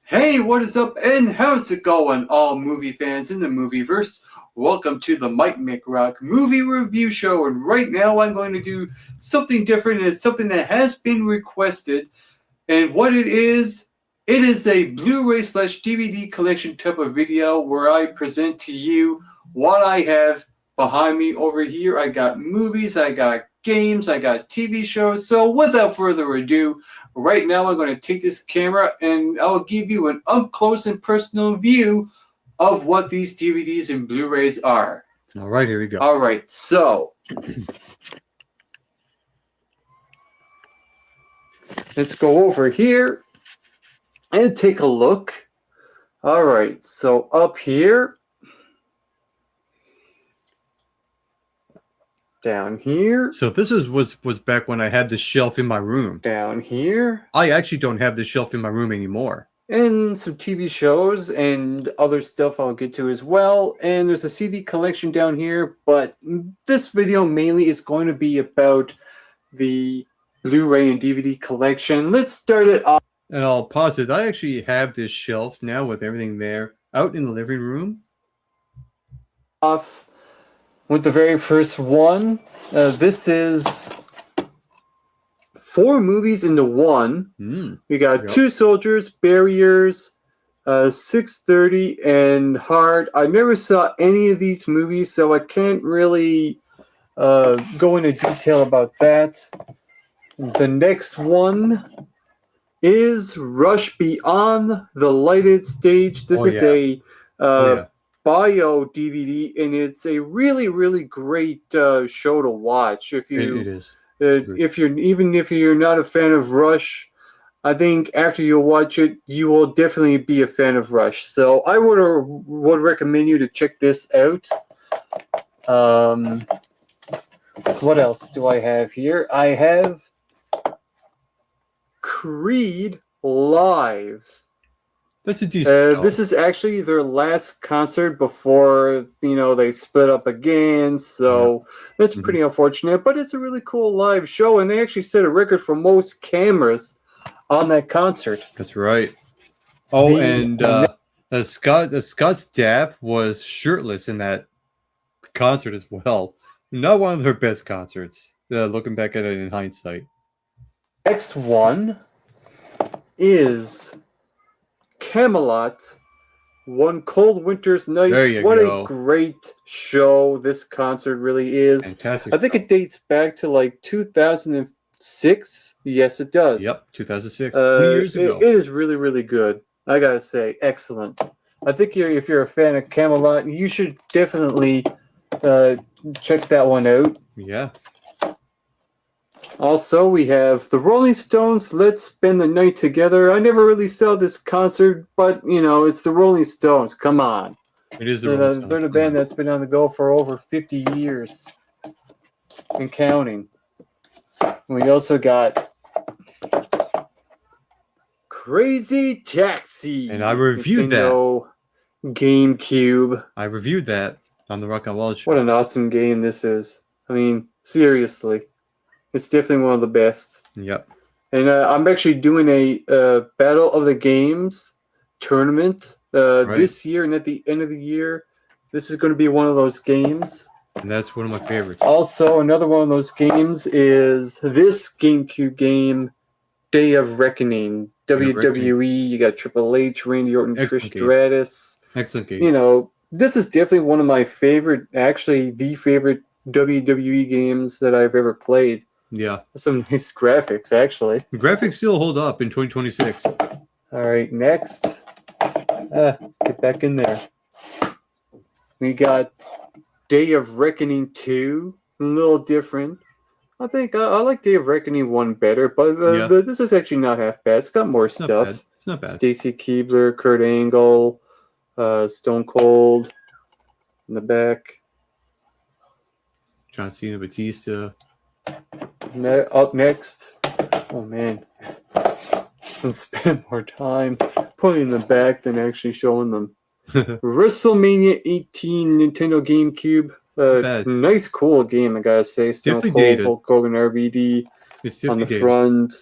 Hey, what is up and how's it going, all movie fans in the movieverse? Welcome to the Mike McRock movie review show, and right now I'm going to do something different. It's something that has been requested, and what it is a Blu-ray / DVD collection type of video where I present to you what I have behind me over here. I got movies, I got games, I got TV shows. So without further ado, right now I'm going to take this camera and I'll give you an up-close and personal view of what these DVDs and Blu-rays are. All right, here we go. All right, so let's go over here and take a look. All right, so up here, down here. So this was back when I had this shelf in my room. Down here. I actually don't have this shelf in my room anymore. And some TV shows and other stuff I'll get to as well. And there's a CD collection down here, but this video mainly is going to be about the Blu-ray and DVD collection. Let's start it off. And I'll pause it. I actually have this shelf now with everything there out in the living room. Off with the very first one. This is 4 movies into one. We got Two Soldiers, Barriers, 6:30, and Hard. I never saw any of these movies, so I can't really go into detail about that. The next one is Rush Beyond the Lighted Stage. This is a bio DVD, and it's a really, really great show to watch. If you, it is. If you're not a fan of Rush, I think after you watch it, you will definitely be a fan of Rush. So I would recommend you to check this out. What else do I have here? I have Creed Live. That's a decent. This is actually their last concert before they split up again. So that's pretty unfortunate. But it's a really cool live show, and they actually set a record for most cameras on that concert. That's right. Oh, and Scott Stapp was shirtless in that concert as well. Not one of their best concerts. Looking back at it in hindsight. Next one is Camelot, One Cold Winter's Night. What a great show this concert really is. Fantastic. I think it dates back to like 2006. Yes, it does. Yep, 2006. 2 years ago. It is really, really good. I gotta say, excellent. I think if you're a fan of Camelot, you should definitely check that one out. Yeah. Also, we have the Rolling Stones, Let's Spend the Night Together. I never really saw this concert, but, it's the Rolling Stones. Come on. It is the Rolling Stones. They're the band that's been on the go for over 50 years and counting. We also got Crazy Taxi. And I reviewed Nintendo GameCube. I reviewed that on the Rock and Roll Show. What an awesome game this is. I mean, seriously. It's definitely one of the best. Yep. And I'm actually doing a Battle of the Games tournament this year, and at the end of the year, this is going to be one of those games. And that's one of my favorites. Also, another one of those games is this GameCube game, Day of Reckoning. WWE, you got Triple H, Randy Orton, Trish Stratus. Excellent game. This is definitely one of my favorite, actually the favorite WWE games that I've ever played. Yeah. Some nice graphics, actually. The graphics still hold up in 2026. All right, next. Get back in there. We got Day of Reckoning 2. A little different. I think I like Day of Reckoning 1 better, but this is actually not half bad. It's got more stuff. It's not bad. Stacy Keibler, Kurt Angle, Stone Cold in the back. John Cena, Batista. Up next. Oh, man. Let's spend more time putting them back than actually showing them. WrestleMania 18 Nintendo GameCube. Nice, cool game, I gotta say. Stone Cold, Hulk Hogan, RVD on the front.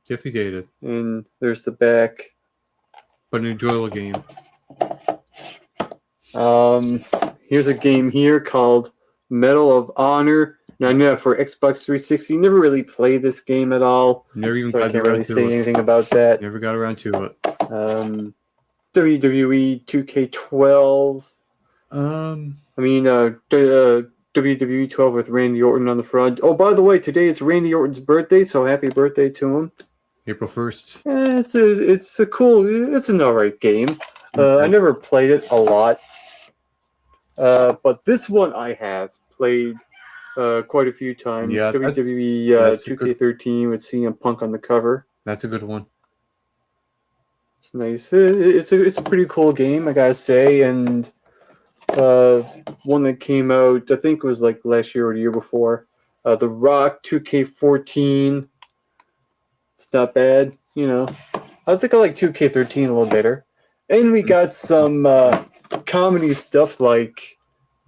Definitely dated. And there's the back. But an enjoyable game. Here's a game here called Medal of Honor. Now, I know for Xbox 360, never really played this game at all. Never even so I can't really say anything about that. Never got around to it. WWE 2K12. WWE 12 with Randy Orton on the front. Oh, by the way, today is Randy Orton's birthday, so happy birthday to him. April 1st. It's an alright game. I never played it a lot. But this one I have played quite a few times. Yeah, WWE 2K13 with CM Punk on the cover. That's a good one. It's nice. It's a pretty cool game, I gotta say, and one that came out, I think it was like last year or the year before. The Rock 2K14. It's not bad, I think I like 2K13 a little better. And we got some comedy stuff like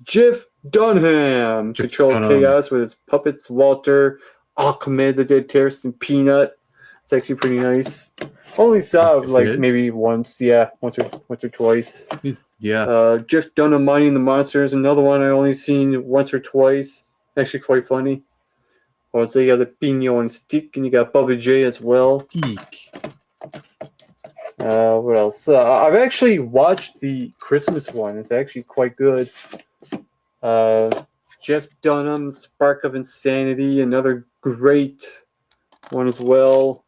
Jeff Dunham, Control Chaos with his puppets, Walter, Aquaman, the Dead Terrorist, and Peanut. It's actually pretty nice. Only saw it like maybe once, once or twice. Yeah. Jeff Dunham Mining the Monsters, another one I only seen once or twice. Actually quite funny. So you got the Pino and Stick, and you got Bubba J as well. Geek. What else? I've actually watched the Christmas one. It's actually quite good. Jeff Dunham, Spark of Insanity, another great one as well.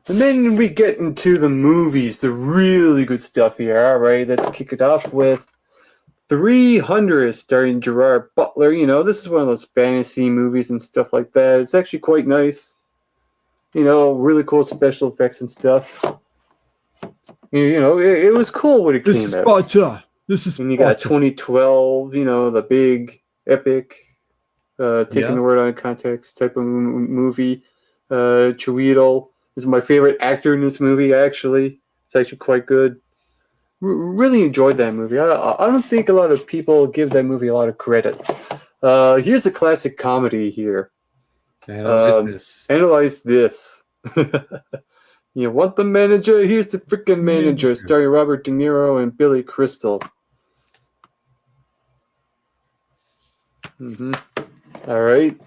And then we get into the movies, the really good stuff here. All right, let's kick it off with 300, starring Gerard Butler. You know, this is one of those fantasy movies and stuff like that. It's actually quite nice. You know, really cool special effects and stuff. You know, it was cool when it came out. This is Sparta. This is. And you got 2012. You know, the big epic, taking the word out of context type of movie. Chiweedle is my favorite actor in this movie. Actually, it's actually quite good. Really enjoyed that movie. I don't think a lot of people give that movie a lot of credit. Here's a classic comedy here. Analyze this. You want the manager? Here's the freaking manager, starring Robert De Niro and Billy Crystal. All right.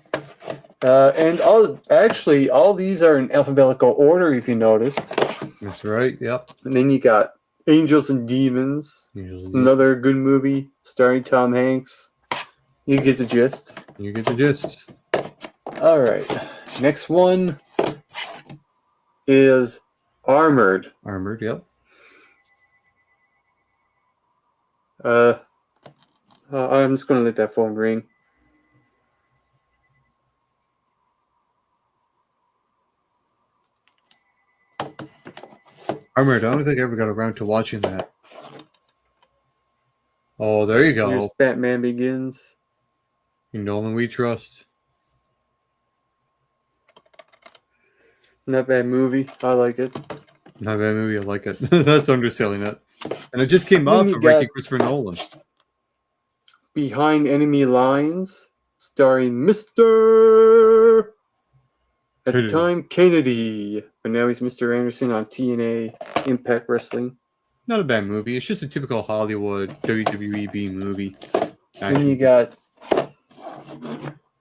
And all these are in alphabetical order, if you noticed. That's right. Yep. And then you got Angels and Demons. Another good movie starring Tom Hanks. You get the gist. All right. Next one is Armored. Armored, yep. I'm just going to let that phone ring. Armored, I don't think I ever got around to watching that. Oh, there you go. Here's Batman Begins. In Nolan we trust. Not bad movie. I like it. Not bad movie. I like it. That's underselling it. And it just came off of ranking Christopher Nolan. Behind Enemy Lines, starring Mr. At the time, Kennedy. But now he's Mr. Anderson on TNA Impact Wrestling. Not a bad movie. It's just a typical Hollywood WWE B movie. Then you got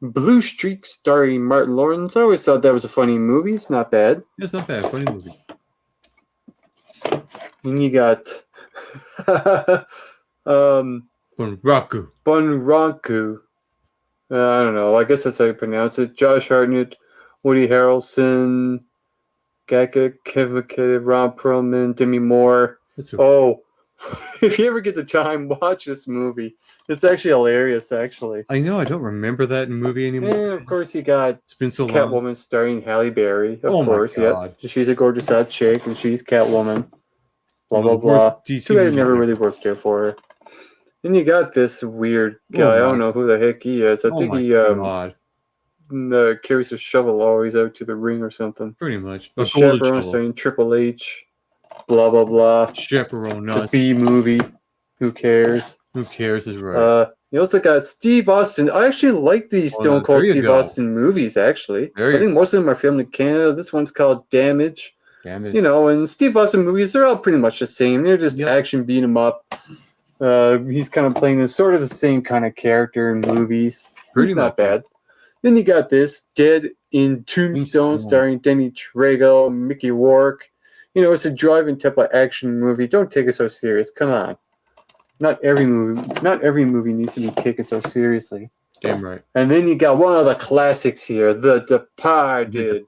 Blue Streak, starring Martin Lawrence. I always thought that was a funny movie. It's not bad. It's not bad. Funny movie. Then you got Bunraku. I don't know. I guess that's how you pronounce it. Josh Hartnett, Woody Harrelson, Gaka, Kevin McKidd, Ron Perlman, Demi Moore. If you ever get the time, watch this movie. It's actually hilarious, actually. I know. I don't remember that movie anymore. And of course, you got it's been so long. Catwoman starring Halle Berry. Of course, yeah. She's a gorgeous hot chick, and she's Catwoman. Blah, blah, blah. Too bad it never really worked there for her. Then you got this weird guy. I don't know who the heck he is. I think he carries a shovel always out to the ring or something. Pretty much. The Chaperone saying Triple H. Blah, blah, blah. Chaperone nuts. It's a B movie. Who cares? Who cares is right. You also got Steve Austin. I actually like these Stone Cold Steve Austin movies, actually. I think most of them are filmed in Canada. This one's called Damage. You know, and Steve Austin movies, they're all pretty much the same. They're just action beat 'em up. He's kind of playing sort of the same kind of character in movies. It's not bad. Then you got this Dead in Tombstone, starring Danny Trejo, Mickey Rourke. You know, it's a driving type of action movie. Don't take it so serious. Come on. Not every movie needs to be taken so seriously. Damn right. And then you got one of the classics here, The Departed.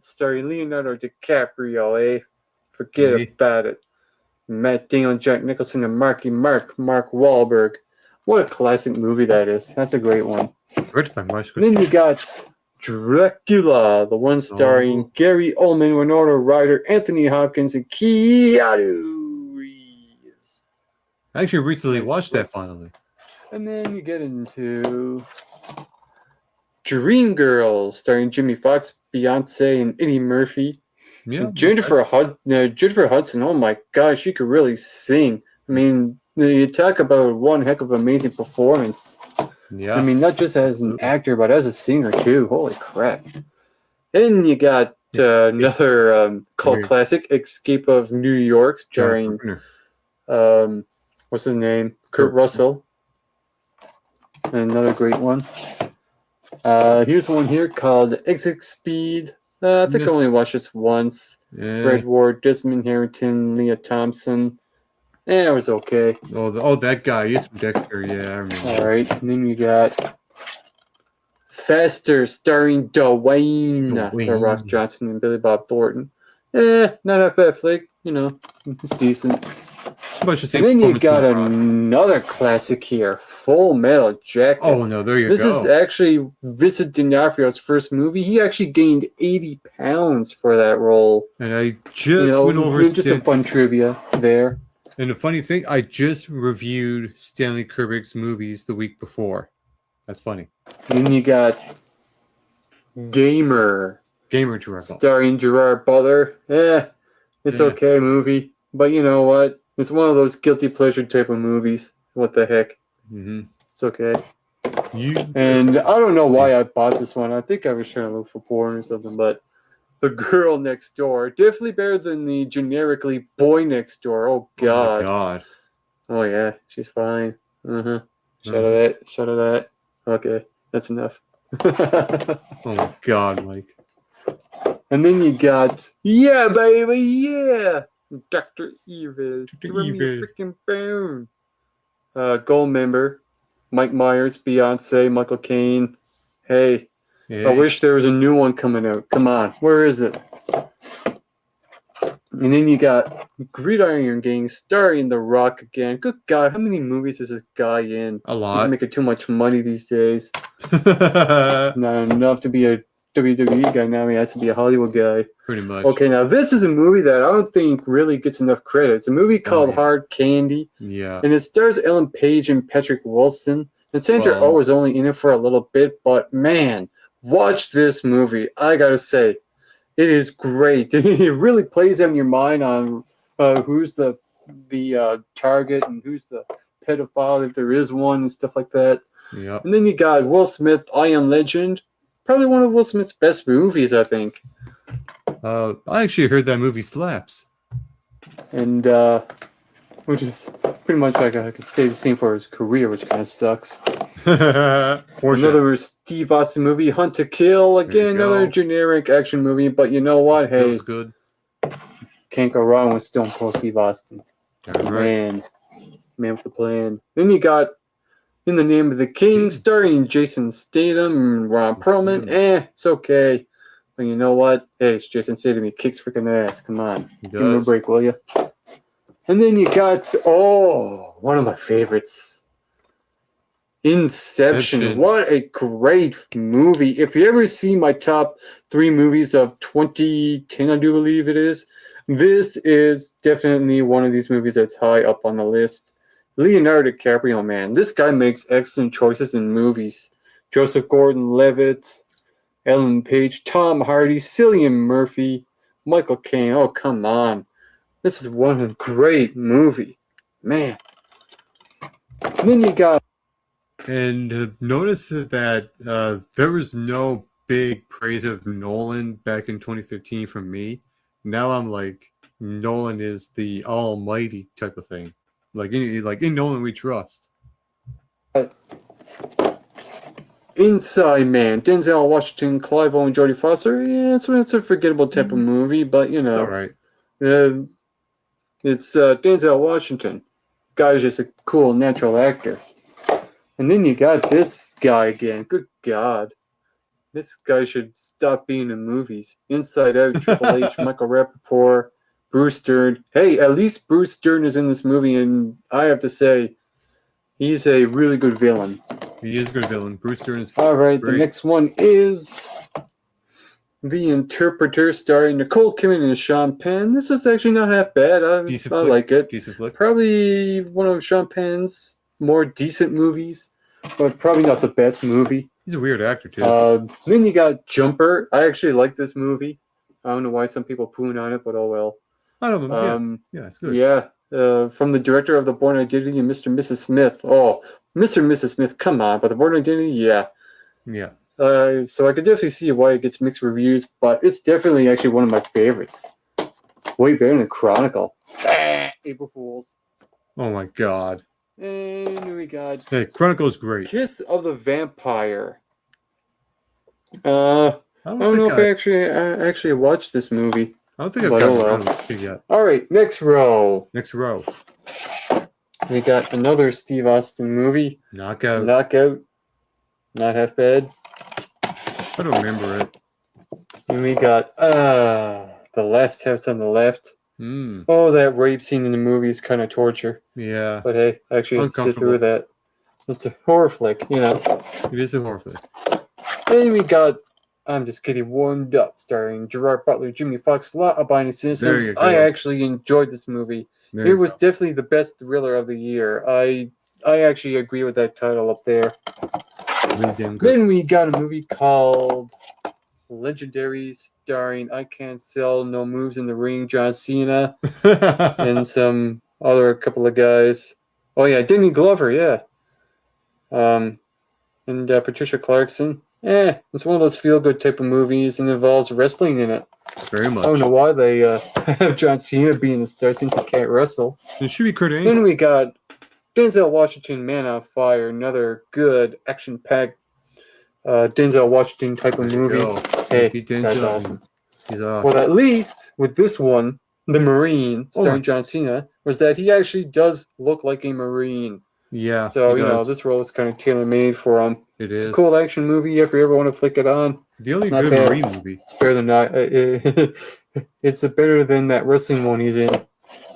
Starring Leonardo DiCaprio, Forget about it. Matt Damon, Jack Nicholson, and Mark Wahlberg. What a classic movie that is. That's a great one. Then you got Dracula, the one starring Gary Oldman, Winona Ryder, Anthony Hopkins, and Keanu Reeves. I actually recently watched that finally. And then you get into Dreamgirls, starring Jimmy Fox, Beyonce, and Eddie Murphy. Yeah, Jennifer Hudson. Oh my gosh, she could really sing. I mean, You talk about one heck of amazing performance. Yeah. I mean, not just as an actor, but as a singer too. Holy crap! And you got another cult classic, "Escape of New York," starring what's his name? Kurt Russell. Another great one. Here's one here called Exit Speed. I think I only watched this once. Fred Ward, Desmond Harrington, Leah Thompson. It was okay. Oh, that guy. He's from Dexter. Yeah, I remember. All right. And then you got Faster, starring Dwayne The Rock Johnson and Billy Bob Thornton. Not a bad flick. You know, it's decent. And then you got another classic here, Full Metal Jacket. Oh, no, there you go. This is actually Vincent D'Onofrio's first movie. He actually gained 80 pounds for that role. And I just went over... Just some fun trivia there. And the funny thing, I just reviewed Stanley Kubrick's movies the week before. That's funny. Then you got Gamer Gerard starring Gerard Butler. It's okay movie. But you know what? It's one of those guilty pleasure type of movies. What the heck? It's okay. And I don't know why I bought this one. I think I was trying to look for porn or something. But The Girl Next Door, definitely better than the generically Boy Next Door. Oh God. Oh, my God. Oh yeah, she's fine. Shut of that. Okay, that's enough. Oh my God, Mike. And then you got baby, Dr. Evil. Give me a freaking bone. Gold member, Mike Myers, Beyonce, Michael Caine. Hey, I wish there was a new one coming out. Come on, where is it? And then you got Gridiron Gang starring The Rock again. Good God, how many movies is this guy in? A lot. He's making too much money these days. It's not enough to be a WWE guy now. He has to be a Hollywood guy. Pretty much. Okay, now this is a movie that I don't think really gets enough credit. It's a movie called Hard Candy. Yeah. And it stars Ellen Page and Patrick Wilson. And Sandra Oh was only in it for a little bit, but man, watch this movie. I gotta say, it is great. It really plays on your mind on who's the target and who's the pedophile, if there is one, and stuff like that. Yeah. And then you got Will Smith, I Am Legend. Probably one of Will Smith's best movies, I think. I actually heard that movie slaps. And which is pretty much like I could say the same for his career, which kind of sucks. Another Steve Austin movie, Hunt to Kill. Again, another generic action movie, but you know what? Hey, Feels good. Can't go wrong with Stone Cold Steve Austin. Man with the plan. Then you got In the Name of the King, starring Jason Statham and Ron Perlman. It's okay. But you know what? Hey, it's Jason Statham. He kicks freaking ass. Come on. Give him a break, will you? And then you got, one of my favorites. Inception. What a great movie. If you ever see my top 3 movies of 2010, I do believe it is, this is definitely one of these movies that's high up on the list. Leonardo DiCaprio, man. This guy makes excellent choices in movies. Joseph Gordon-Levitt, Ellen Page, Tom Hardy, Cillian Murphy, Michael Caine. Oh, come on. This is one great movie. Man. And then you got... And notice that there was no big praise of Nolan back in 2015 from me. Now I'm like, Nolan is the almighty type of thing. Like in Nolan we trust. Inside Man, Denzel Washington, Clive Owen, Jodie Foster. Yeah, it's a forgettable type of movie, but you know, all right. It's Denzel Washington. Guy's just a cool, natural actor. And then you got this guy again. Good God. This guy should stop being in movies. Inside Out, Triple H, Michael Rappaport, Bruce Dern. Hey, at least Bruce Dern is in this movie, and I have to say, he's a really good villain. He is a good villain. Bruce Dern is all right, great. The next one is The Interpreter, starring Nicole Kidman and Sean Penn. This is actually not half bad. I like it. Decent flick. Probably one of Sean Penn's more decent movies, but probably not the best movie. He's a weird actor, too. Then you got Jumper. I actually like this movie. I don't know why some people poon on it, but oh well. I don't know. Yeah, it's good. Yeah. from the director of The Bourne Identity and Mr. and Mrs. Smith. Oh, Mr. and Mrs. Smith, come on. But The Bourne Identity, yeah. Yeah. So I could definitely see why it gets mixed reviews, but it's definitely actually one of my favorites. Way better than Chronicle. April Fools. Oh my God. And we got Hey, Chronicle's great. Kiss of the Vampire. I don't know if I actually watched this movie. I don't think I've gotten around to it yet. All right, next row. Next row. We got another Steve Austin movie. Knockout. Knockout. Not half bad. I don't remember it. And we got The Last House on the Left. Mm. Oh, that rape scene in the movie is kind of torture. Yeah. But hey, I actually had to sit through that. It's a horror flick, you know. It is a horror flick. And we got I'm Just Getting Warmed Up, starring Gerard Butler, Jimmy Fox, Law Abiding Citizen. There you go. I actually enjoyed this movie. It was definitely the best thriller of the year. I actually agree with that title up there. Really damn good. Then we got a movie called Legendary, starring I Can't Sell No Moves in the Ring, John Cena, and some other couple of guys. Oh yeah, Danny Glover, yeah. And Patricia Clarkson. It's one of those feel-good type of movies and involves wrestling in it. Very much. I don't know why they have John Cena being the star since he can't wrestle. It should be Kurt Angle. Then we got Denzel Washington, Man on Fire, another good action-packed Denzel Washington type of movie. Hey, that's awesome. Well, at least with this one, The Marine, starring John Cena, was that he actually does look like a Marine. Yeah. So, you know, this role is kind of tailor-made for him. It It's is. a cool action movie if you ever want to flick it on. The only good Marine movie. It's better than that. It's better than that wrestling one he's in. And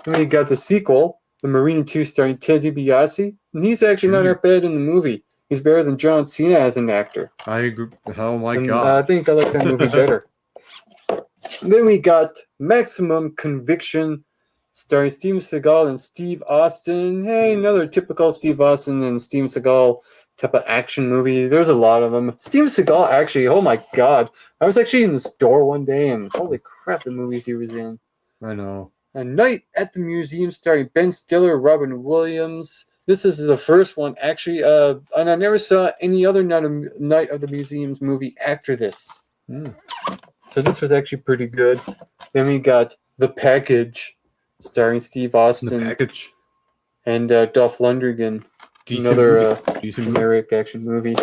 then you got the sequel, The Marine 2, starring Ted DiBiase. And he's actually not that bad in the movie. He's better than John Cena as an actor. I agree. Oh my And, God. I think I like that movie better. Then we got Maximum Conviction, starring Steven Seagal and Steve Austin. Hey, another typical Steve Austin and Steven Seagal type of action movie. There's a lot of them. Steven Seagal, actually, oh my God. I was actually in the store one day, and holy crap, the movies he was in. I know. A Night at the Museum, starring Ben Stiller, Robin Williams. This is the first one, actually, and I never saw any other Night of the Museum's movie after this. So this was actually pretty good. Then we got The Package, starring Steve Austin. The Package. And Dolph Lundgren. Another generic action movie.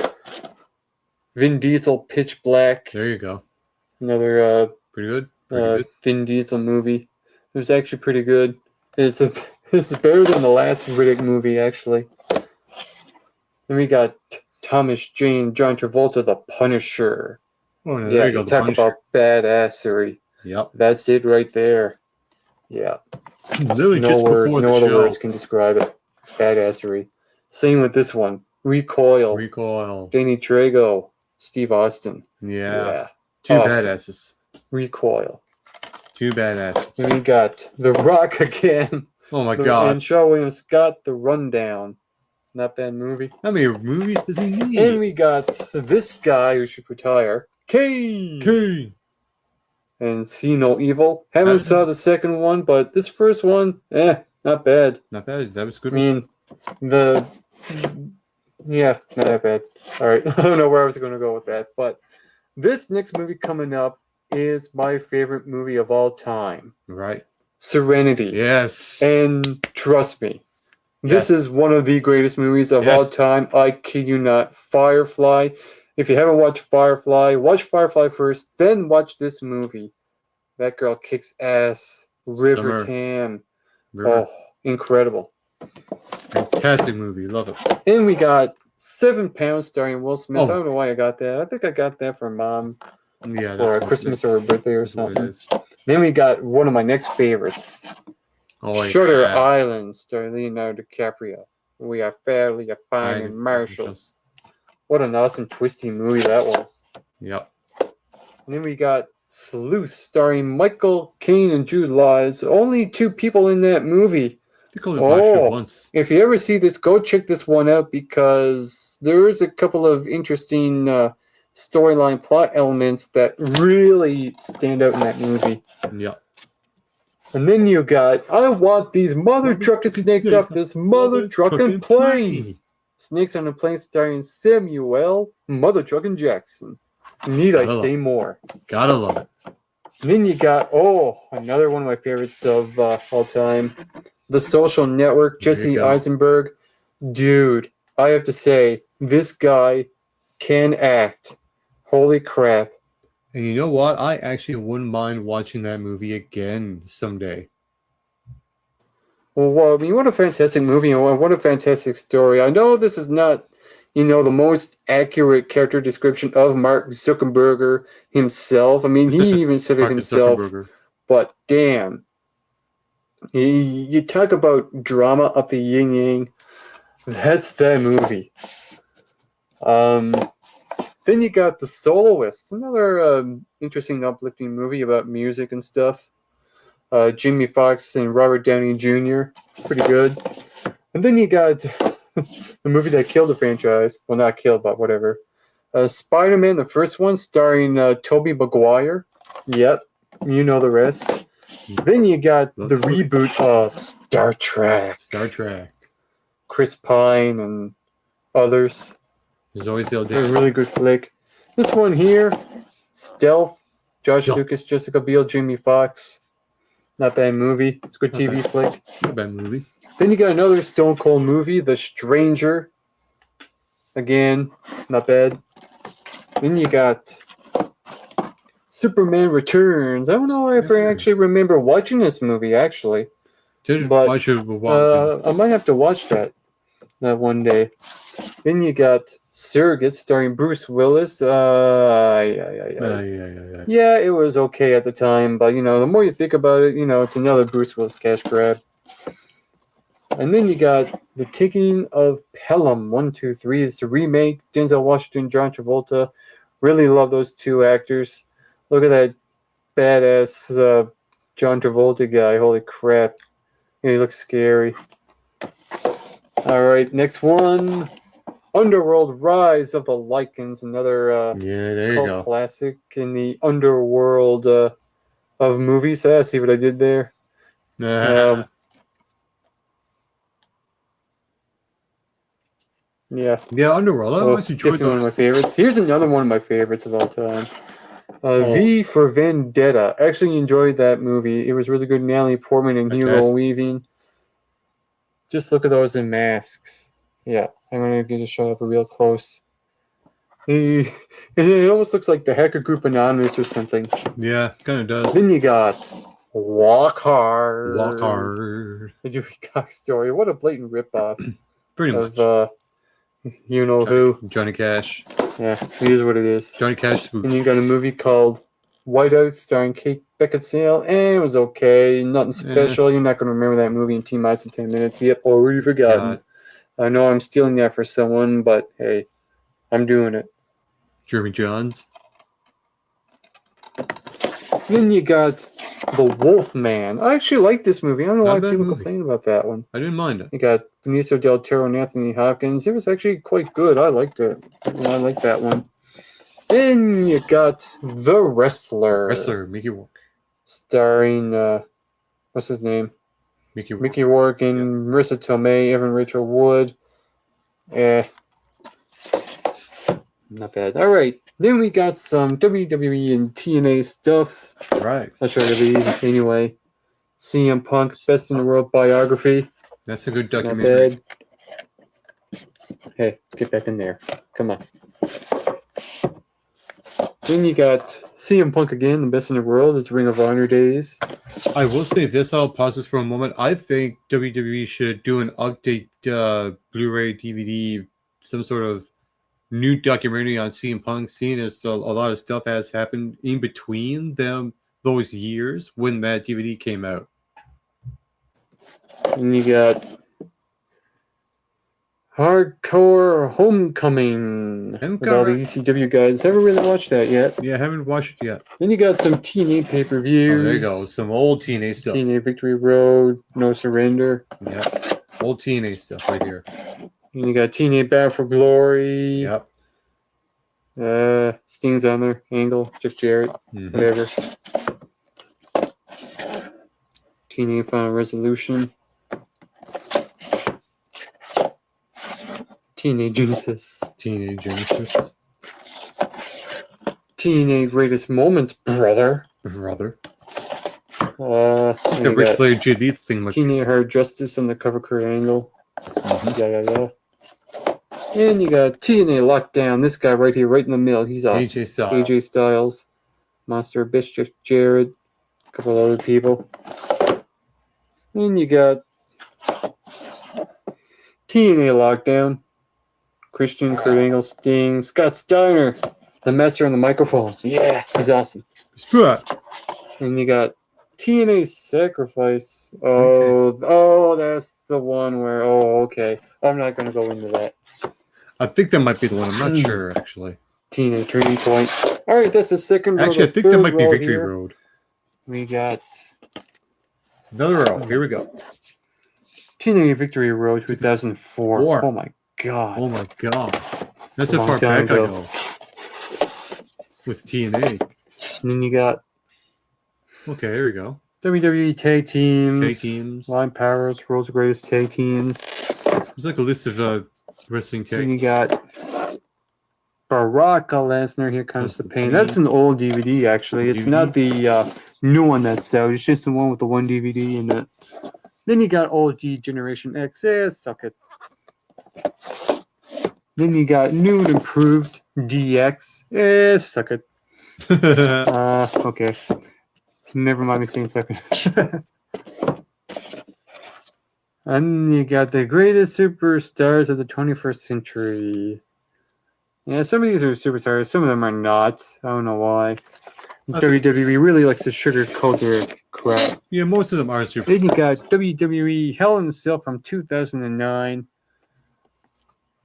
Vin Diesel, Pitch Black. There you go. Another pretty good. Vin Diesel movie. It was actually pretty good. It's better than the last Riddick movie, actually. Then we got Thomas Jane, John Travolta, The Punisher. Oh, no, yeah, there you go. Talk about badassery. Yep. That's it right there. Yeah. Literally no just words, before no the other show. words can describe it. It's badassery. Same with this one. Recoil. Danny Trejo. Steve Austin. Yeah. Two awesome. badasses. Recoil. Two badasses. And we got The Rock again. Oh my God. And Shaw William Scott, The Rundown. Not bad movie. How many movies does he need? And we got this guy who should retire. Kane. And See No Evil. Haven't saw the second one, but this first one, not bad. Not bad. That was good. I mean, not that bad. All right. I don't know where I was going to go with that, but this next movie coming up is my favorite movie of all time. Right. Serenity. Yes. And trust me, this is one of the greatest movies of all time. I kid you not. Firefly. If you haven't watched Firefly, watch Firefly first, then watch this movie. That girl kicks ass. River Tam. Oh, incredible. Fantastic movie. Love it. And we got 7 Pounds starring Will Smith. Oh. I don't know why I got that. I think I got that from Mom. Yeah. For a Christmas or a birthday or something. Then we got one of my next favorites. Shutter Island starring Leonardo DiCaprio. We are fairly fine and Marshalls. What an awesome twisty movie that was. Yep. And then we got Sleuth starring Michael Caine and Jude Law. It's only 2 people in that movie. Once. If you ever see this, go check this one out because there is a couple of interesting storyline plot elements that really stand out in that movie. Yeah. And then you got, I want these mother trucking snakes off this mother trucking plane. Snakes on a Plane starring Samuel Mother Trucking Jackson. Need I say more? Gotta love it. And then you got, another one of my favorites of all time, The Social Network, Jesse Eisenberg. Dude, I have to say, this guy can act. Holy crap. And you know what? I actually wouldn't mind watching that movie again someday. Well, I mean, what a fantastic movie and what a fantastic story. I know this is not, the most accurate character description of Mark Zuckerberg himself. I mean, he even said it himself. But damn. You talk about drama of the yin-yang. That's that movie. Then you got The Soloists, another interesting, uplifting movie about music and stuff. Jamie Foxx and Robert Downey Jr. Pretty good. And then you got the movie that killed the franchise. Well, not killed, but whatever. Spider-Man, the first one, starring Tobey Maguire. Yep, you know the rest. Then you got the reboot of Star Trek. Chris Pine and others. There's always the a really good flick. This one here, Stealth, Josh Lucas, Jessica Biel, Jamie Foxx. Not bad movie. It's a good TV flick. Not bad movie. Then you got another Stone Cold movie, The Stranger. Again, not bad. Then you got Superman Returns. I don't know if I actually remember watching this movie, actually. But I might have to watch that one day. Then you got Surrogates starring Bruce Willis. Yeah, it was okay at the time, but the more you think about it, it's another Bruce Willis cash grab. And then you got The Taking of Pelham 1, 2, 3. It's a remake. Denzel Washington, John Travolta. Really love those two actors. Look at that badass John Travolta guy. Holy crap. He looks scary. All right, next one. Underworld Rise of the Lycans. Another cult classic in the underworld of movies. See what I did there? Yeah, Underworld. I always enjoyed one of my favorites. Here's another one of my favorites of all time. V for Vendetta. Actually enjoyed that movie. It was really good. Natalie Portman and Hugo Weaving. Just look at those in masks. Yeah, I'm gonna get a shot up real close. It almost looks like the Hacker Group Anonymous or something. Yeah, kind of does. Then you got Walk Hard. The Dewey Cox story. What a blatant ripoff. Pretty much. You know who? Johnny Cash. Yeah, here's what it is. Johnny Cash. And you got a movie called Whiteout starring Kate Beckinsale. It was okay. Nothing special. You're not going to remember that movie in T-minus 10 minutes. Yep, already forgotten. I know I'm stealing that for someone, but hey, I'm doing it. Jeremy Johns. Then you got The Wolfman. I actually like this movie. I don't know why people complain about that one. I didn't mind it. You got Benicio del Toro and Anthony Hopkins. It was actually quite good. I liked it. I like that one. Then you got The Wrestler. Mickey Rourke. Starring, what's his name? Mickey Rourke and Marissa Tomei, Evan Rachel Wood. Not bad. All right. Then we got some WWE and TNA stuff. Right. Not sure to be anyway. CM Punk, Best in the World biography. That's a good documentary. Not bad. Hey, get back in there. Come on. Then you got CM Punk again, the Best in the World. It's Ring of Honor days. I will say this. I'll pause this for a moment. I think WWE should do an update Blu-ray, DVD, some sort of new documentary on CM Punk, seeing as a lot of stuff has happened in between those years when that DVD came out. And you got Hardcore Homecoming with all the ECW guys. Haven't really watched that yet. Yeah, haven't watched it yet. Then you got some TNA pay-per-views. Oh, there you go. Some old TNA stuff. TNA Victory Road, No Surrender. Yeah, old TNA stuff right here. And you got TNA Battle for Glory. Yep. Sting's on there. Angle, Jeff Jarrett, whatever. TNA Final Resolution. TNA Genesis. TNA Genesis. TNA Greatest Moments, brother. Brother. The Ric Flair GD thing. TNA Hard Justice on the cover Kurt Angle. Mm-hmm. Yeah. And you got TNA Lockdown. This guy right here, right in the middle. He's awesome. AJ Styles. Monster Bitch, Jeff Jarrett. A couple other people. And you got TNA Lockdown. Christian, Kurt Angle, Sting, Scott Steiner. The Master on the microphone. Yeah, he's awesome. And you got TNA Sacrifice. Oh, that's the one where. Oh, okay. I'm not going to go into that. I think that might be the one. I'm not sure, actually. TNA Turning Point. All right, that's the second road. Actually, I think that might be Victory Road. We got another road. Here we go. TNA Victory Road 2004. Oh my god. Oh my god. That's how far back I go. With TNA. And then you got. Okay, here we go. WWE Tag Teams. Tag Teams. Line Powers, World's Greatest Tag Teams. There's like a list of wrestling tag. And you got Baraka Lesnar, Here Comes the Pain. That's an old DVD, actually. It's not the new one that's out. It's just the one with the one DVD in it. Then you got OG Generation X. Suck it. Then you got New and Improved DX. Suck it. Okay. Never mind me saying suck it. And you got the greatest superstars of the 21st century. Yeah, some of these are superstars. Some of them are not. I don't know why. WWE really likes to sugarcoat their crap. Yeah, most of them are superstars. Then you got WWE Hell in a Cell from 2009.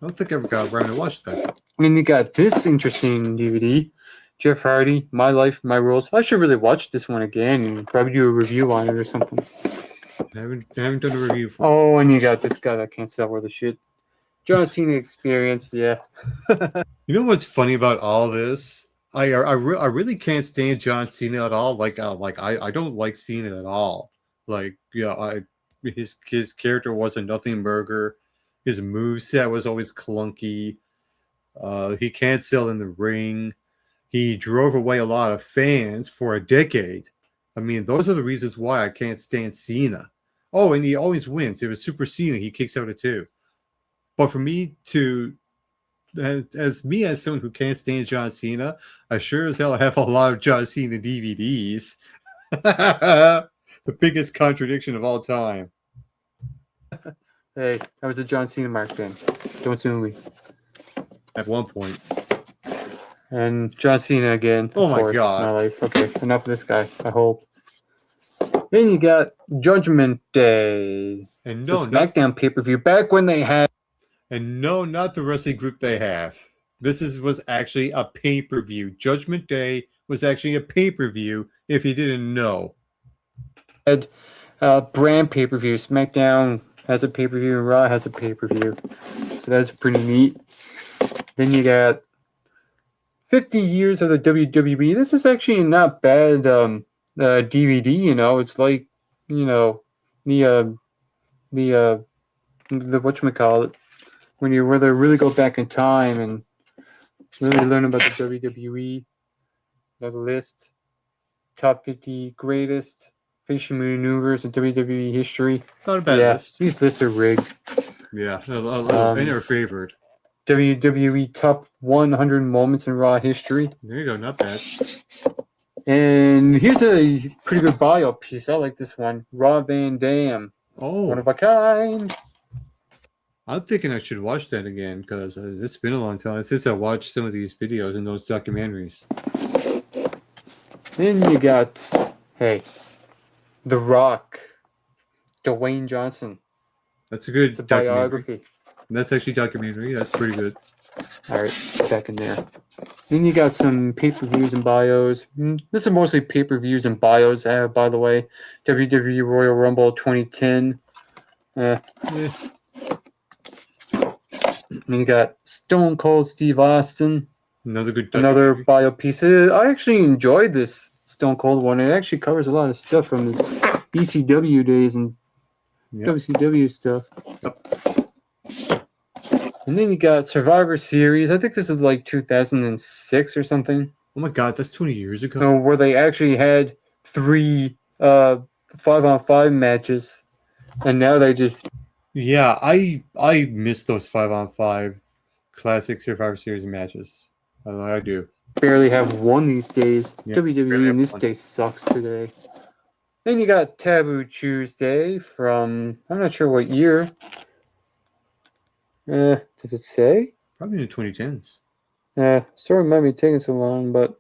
I don't think I ever got around to watch that. And you got this interesting DVD. Jeff Hardy, My Life, My Rules. I should really watch this one again and probably do a review on it or something. I haven't done a review for Oh, and you got this guy that can't sell worth of shit. John Cena Experience, yeah. You know what's funny about all this? I really can't stand John Cena at all. I don't like Cena at all. Like, yeah, his character was a nothing burger. His moveset was always clunky. He can't sell in the ring. He drove away a lot of fans for a decade. I mean, those are the reasons why I can't stand Cena. Oh, and he always wins. It was Super Cena. He kicks out at 2. But for me to, as someone who can't stand John Cena, I sure as hell have a lot of John Cena DVDs. The biggest contradiction of all time. Hey, that was a John Cena mark then. Don't sue me. At one point. And John Cena again. Oh my god. My life. Okay, enough of this guy, I hope. Then you got Judgment Day. And no, SmackDown pay-per-view back when they had. And no, not the wrestling group they have. This was actually a pay-per-view. Judgment Day was actually a pay-per-view, if you didn't know. Had brand pay-per-view. SmackDown has a pay-per-view and Raw has a pay-per-view. So that's pretty neat. Then you got 50 years of the WWE. This is actually not bad DVD, you know. It's like, you know, the whatchamacallit, when you really go back in time and really learn about the WWE. The list, top 50 greatest finishing maneuvers in WWE history. Not a bad list. These lists are rigged. Yeah, they never favored. WWE top 100 moments in Raw history. There you go, not bad. And here's a pretty good bio piece. I like this one. Rob Van Dam. Oh. One of a kind. I'm thinking I should watch that again because it's been a long time since I watched some of these videos and those documentaries. Then you got, The Rock. Dwayne Johnson. That's a good It's a biography. That's actually documentary. That's pretty good. All right, back in there. Then you got some pay-per-views and bios. This is mostly pay-per-views and bios, by the way. WWE Royal Rumble 2010. Then you got Stone Cold Steve Austin. Another bio piece. I actually enjoyed this Stone Cold one. It actually covers a lot of stuff from his ECW days and WCW stuff. And then you got Survivor Series. I think this is like 2006 or something. Oh my God, that's 20 years ago. Where they actually had 3 5-on-5 matches, and now they just I miss those 5-on-5 classic Survivor Series matches. I do. barely have one these days. Yeah, barely WWE have in this one. day sucks today. Then you got Taboo Tuesday from I'm not sure what year. Does it say? Probably in the 2010s. Sorry, might be taking so long, but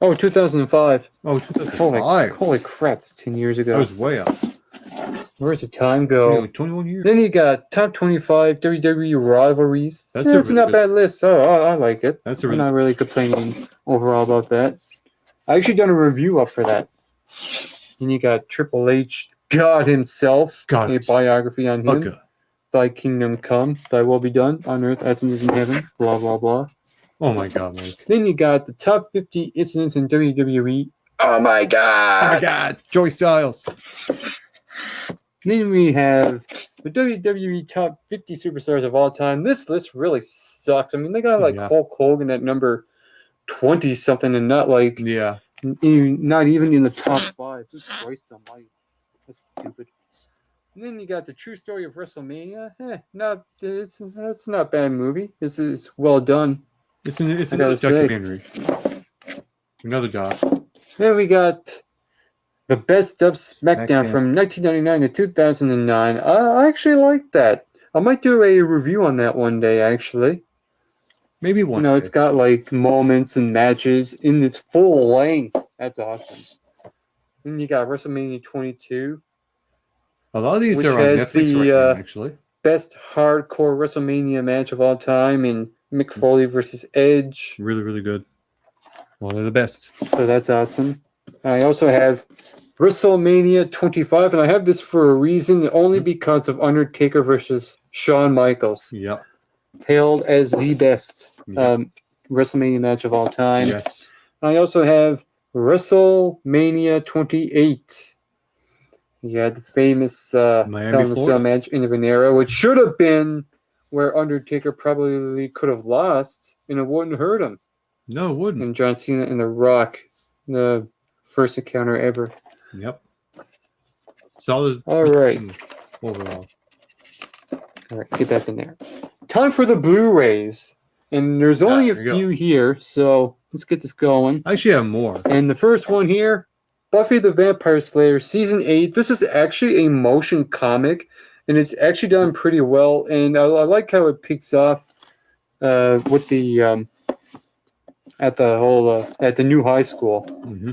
2005. Oh, 2005. Holy crap! That's 10 years ago. That was way up. Where's the time go? Like 21 years. Then you got top 25 WWE rivalries. That's That's a not really bad list. I like it. That's a I'm really not really complaining overall about that. I actually done a review up for that. Then you got Triple H, God himself, God a himself. biography on him. Okay. Thy kingdom come, thy will be done on earth as it is in heaven. Blah blah blah. Oh my God, Mike. Then you got the top 50 incidents in WWE. Oh my God! Oh my God, Joey Styles. Then we have the WWE top 50 superstars of all time. This list really sucks. I mean, they got like Hulk Hogan at number 20 something, and not like not even in the top 5. Who's Christ almighty? That's stupid. And then you got the True Story of WrestleMania. It's not a bad movie. It's well done. It's another documentary. Another doc. Then we got the best of SmackDown from 1999 to 2009. I actually like that. I might do a review on that one day, actually. Maybe one day. It's got like moments and matches in its full length. That's awesome. Then you got WrestleMania 22. A lot of these are on Netflix right now, actually. Best hardcore WrestleMania match of all time in Mick Foley versus Edge. Really, really good. One of the best. So that's awesome. I also have WrestleMania 25, and I have this for a reason, only because of Undertaker versus Shawn Michaels. Yep. Hailed as the best WrestleMania match of all time. Yes. And I also have WrestleMania 28. You had the famous Hell in a Cell match in Venera, which should have been where Undertaker probably could have lost, and it wouldn't hurt him. No, it wouldn't. And John Cena and The Rock, the first encounter ever. Yep. Solid. All right. Overall. All right, get back in there. Time for the Blu-rays. And there's only a few here, so let's get this going. I actually have more. And the first one here, Buffy the Vampire Slayer, Season 8. This is actually a motion comic, and it's actually done pretty well. And I like how it picks off with the at the new high school. Mm-hmm.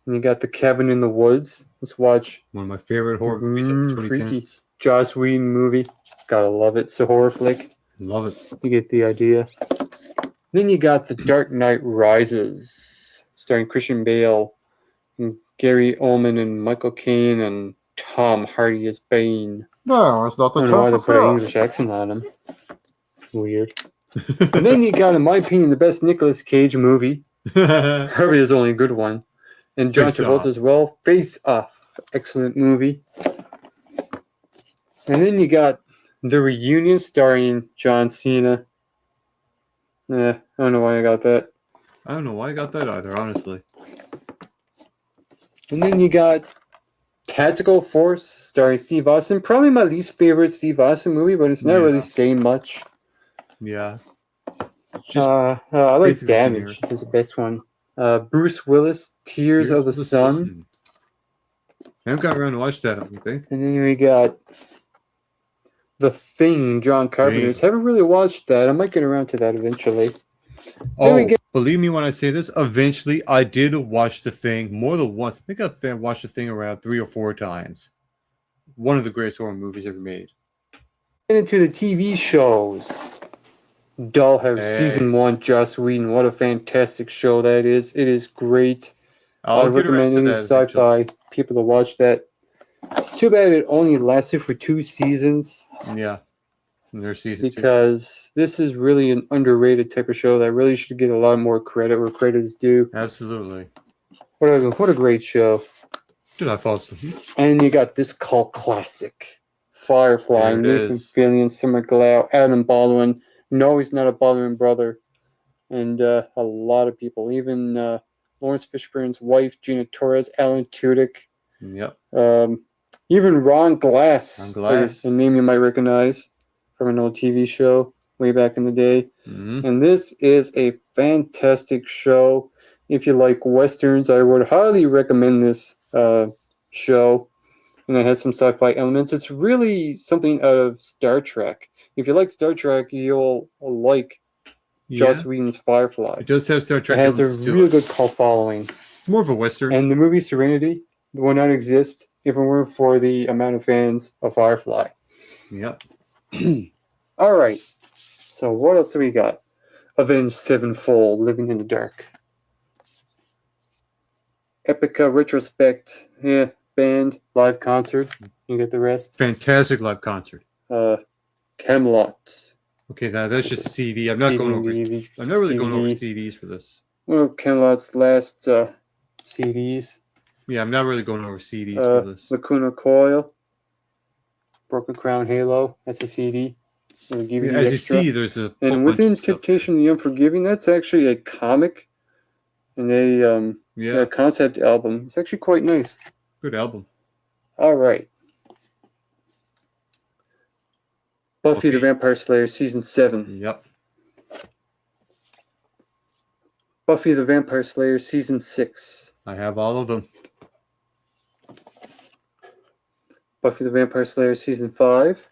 And you got the cabin in the woods. Let's watch one of my favorite horror movies of the 2010s. Freaky Joss Whedon movie. Gotta love it. It's a horror flick. Love it. You get the idea. Then you got The Dark Knight Rises, starring Christian Bale, and Gary Oldman, and Michael Caine, and Tom Hardy as Bane. No, it's not the I don't know why they put an English accent on him. Weird. And then you got, in my opinion, the best Nicolas Cage movie. Probably is only a good one. And John Travolta as well. Face Off. Excellent movie. And then you got The Reunion starring John Cena. I don't know why I got that. I don't know why I got that either, honestly. And then you got Tactical Force starring Steve Austin. Probably my least favorite Steve Austin movie, but it's not really saying much. Yeah. I like Damage. It's the best one. Bruce Willis, Tears of the Sun. I haven't got around to watch that, I don't think. And then we got The Thing, John Carpenter's. Haven't really watched that. I might get around to that eventually. Believe me when I say this, eventually I did watch The Thing more than once. I think I watched The Thing around 3 or 4 times. One of the greatest horror movies ever made. Get into the TV shows. Dollhouse Season 1, Joss Whedon. What a fantastic show that is. It is great. I recommend any sci-fi people to watch that. Too bad it only lasted for 2 seasons. Yeah. There's season 2. Because this is really an underrated type of show that really should get a lot more credit where credit is due. Absolutely. What a great show. Did I fall asleep? And you got this cult classic, Firefly, There it Nathan is. Fillion, Summer Glau, Adam Baldwin. No, he's not a Baldwin brother. And a lot of people, even Lawrence Fishburne's wife, Gina Torres, Alan Tudyk. Yep. Even Ron Glass. Ron Glass. A name you might recognize from an old TV show way back in the day. Mm-hmm. And this is a fantastic show. If you like Westerns, I would highly recommend this show. And it has some sci-fi elements. It's really something out of Star Trek. If you like Star Trek, you'll like Joss Whedon's Firefly. It does have Star Trek. It has a real good cult following. It's more of a Western. And the movie Serenity would not exist if it weren't for the amount of fans of Firefly. Yep. All right. So what else do we got? Avenged Sevenfold, Living in the Dark. Epica Retrospect, band, live concert. You get the rest. Fantastic live concert. Camelot. Okay, that's just a CD. I'm not CD, going over. DVD. I'm not really going over CDs for this. One of Camelot's last CDs. Yeah, I'm not really going over CDs for this. Lacuna Coil. Broken Crown Halo. That's a CD. As you see, there's a and Within Temptation the Unforgiving. That's actually a comic and a concept album. It's actually quite nice. Good album. All right. Buffy the Vampire Slayer Season 7. Yep. Buffy the Vampire Slayer Season 6. I have all of them. Buffy the Vampire Slayer Season 5.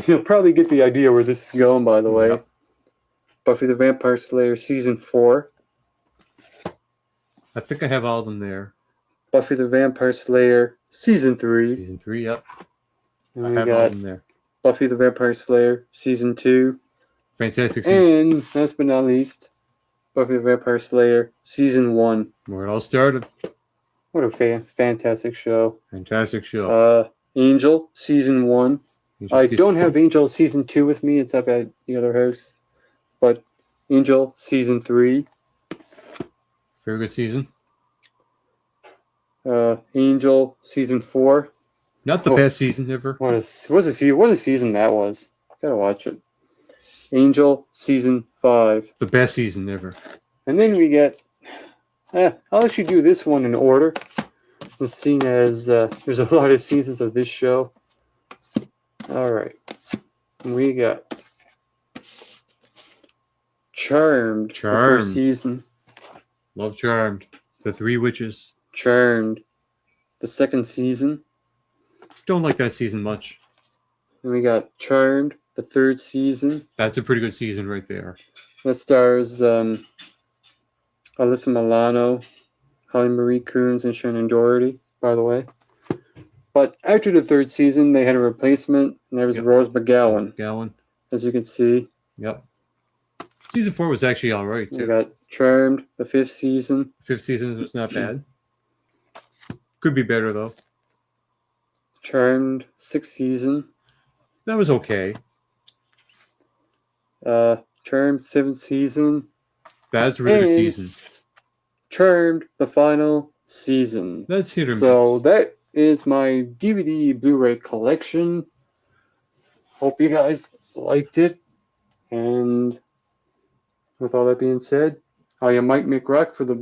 You'll probably get the idea where this is going, by the way. Yep. Buffy the Vampire Slayer Season 4. I think I have all of them there. Buffy the Vampire Slayer Season 3. Season 3, yep. And I we have all got of them there. Buffy the Vampire Slayer Season 2. Fantastic season. And last but not least, Buffy the Vampire Slayer Season 1. Where it all started. What a fantastic show. Fantastic show. Angel Season 1. I don't have Angel Season 2 with me. It's up at the other house. But Angel Season 3. Very good season. Angel Season 4. Not the best season ever. What a season that was. Gotta watch it. Angel Season 5. The best season ever. And then we get... I'll actually do this one in order. The scene as there's a lot of seasons of this show. Alright. We got Charmed. The first season. Love Charmed. The Three Witches. Charmed. The second season. Don't like that season much. Then we got Charmed. The third season. That's a pretty good season right there. That stars Alyssa Milano, Holly Marie Coons, and Shannon Doherty, by the way. But after the third season, they had a replacement, and there was Rose McGowan. As you can see. Yep. Season 4 was actually all right, too. We got Charmed, the fifth season. Fifth season was not bad. Could be better, though. Charmed, sixth season. That was okay. Charmed, seventh season. That's a really good season. Charmed, the final season. That's hit or miss. So that is my DVD Blu-ray collection. Hope you guys liked it. And with all that being said, I am Mike McRock for the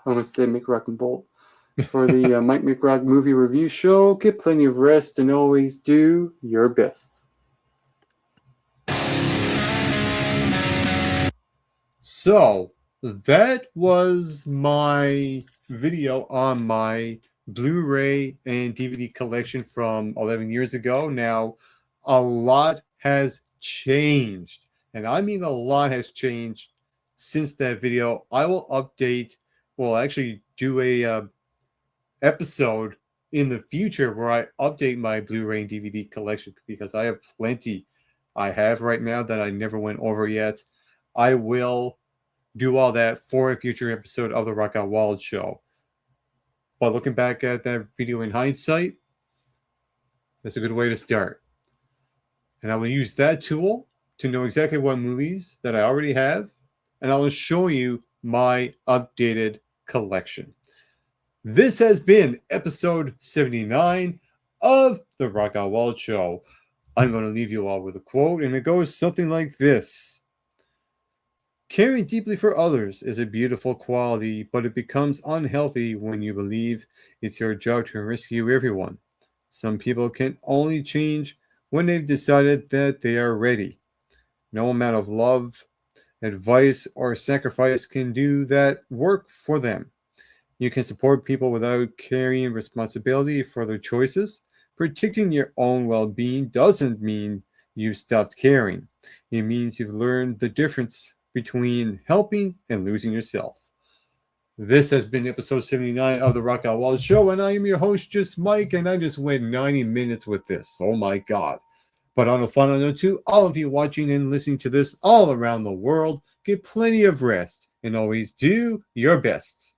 I'm going to say McRock and Bolt. For the Mike McRock movie review show. Get plenty of rest and always do your best. So, that was my video on my Blu-ray and DVD collection from 11 years ago. Now, a lot has changed. And I mean a lot has changed since that video. I will actually do a episode in the future where I update my Blu-ray and DVD collection because I have plenty I have right now that I never went over yet. I will do all that for a future episode of the Rock Out Wild show. But looking back at that video in hindsight, that's a good way to start. And I will use that tool to know exactly what movies that I already have, and I will show you my updated collection. This has been episode 79 of the Rock Out Wild Show. I'm going to leave you all with a quote, and it goes something like this. Caring deeply for others is a beautiful quality, but it becomes unhealthy when you believe it's your job to rescue everyone. Some people can only change when they've decided that they are ready. No amount of love, advice, or sacrifice can do that work for them. You can support people without carrying responsibility for their choices. Protecting your own well-being doesn't mean you've stopped caring. It means you've learned the difference between helping and losing yourself. This has been episode 79 of the Rock Out Wild Show, and I am your host, just Mike, and I just went 90 minutes with this. Oh my God. But on a final note too, all of you watching and listening to this all around the world, get plenty of rest and always do your best.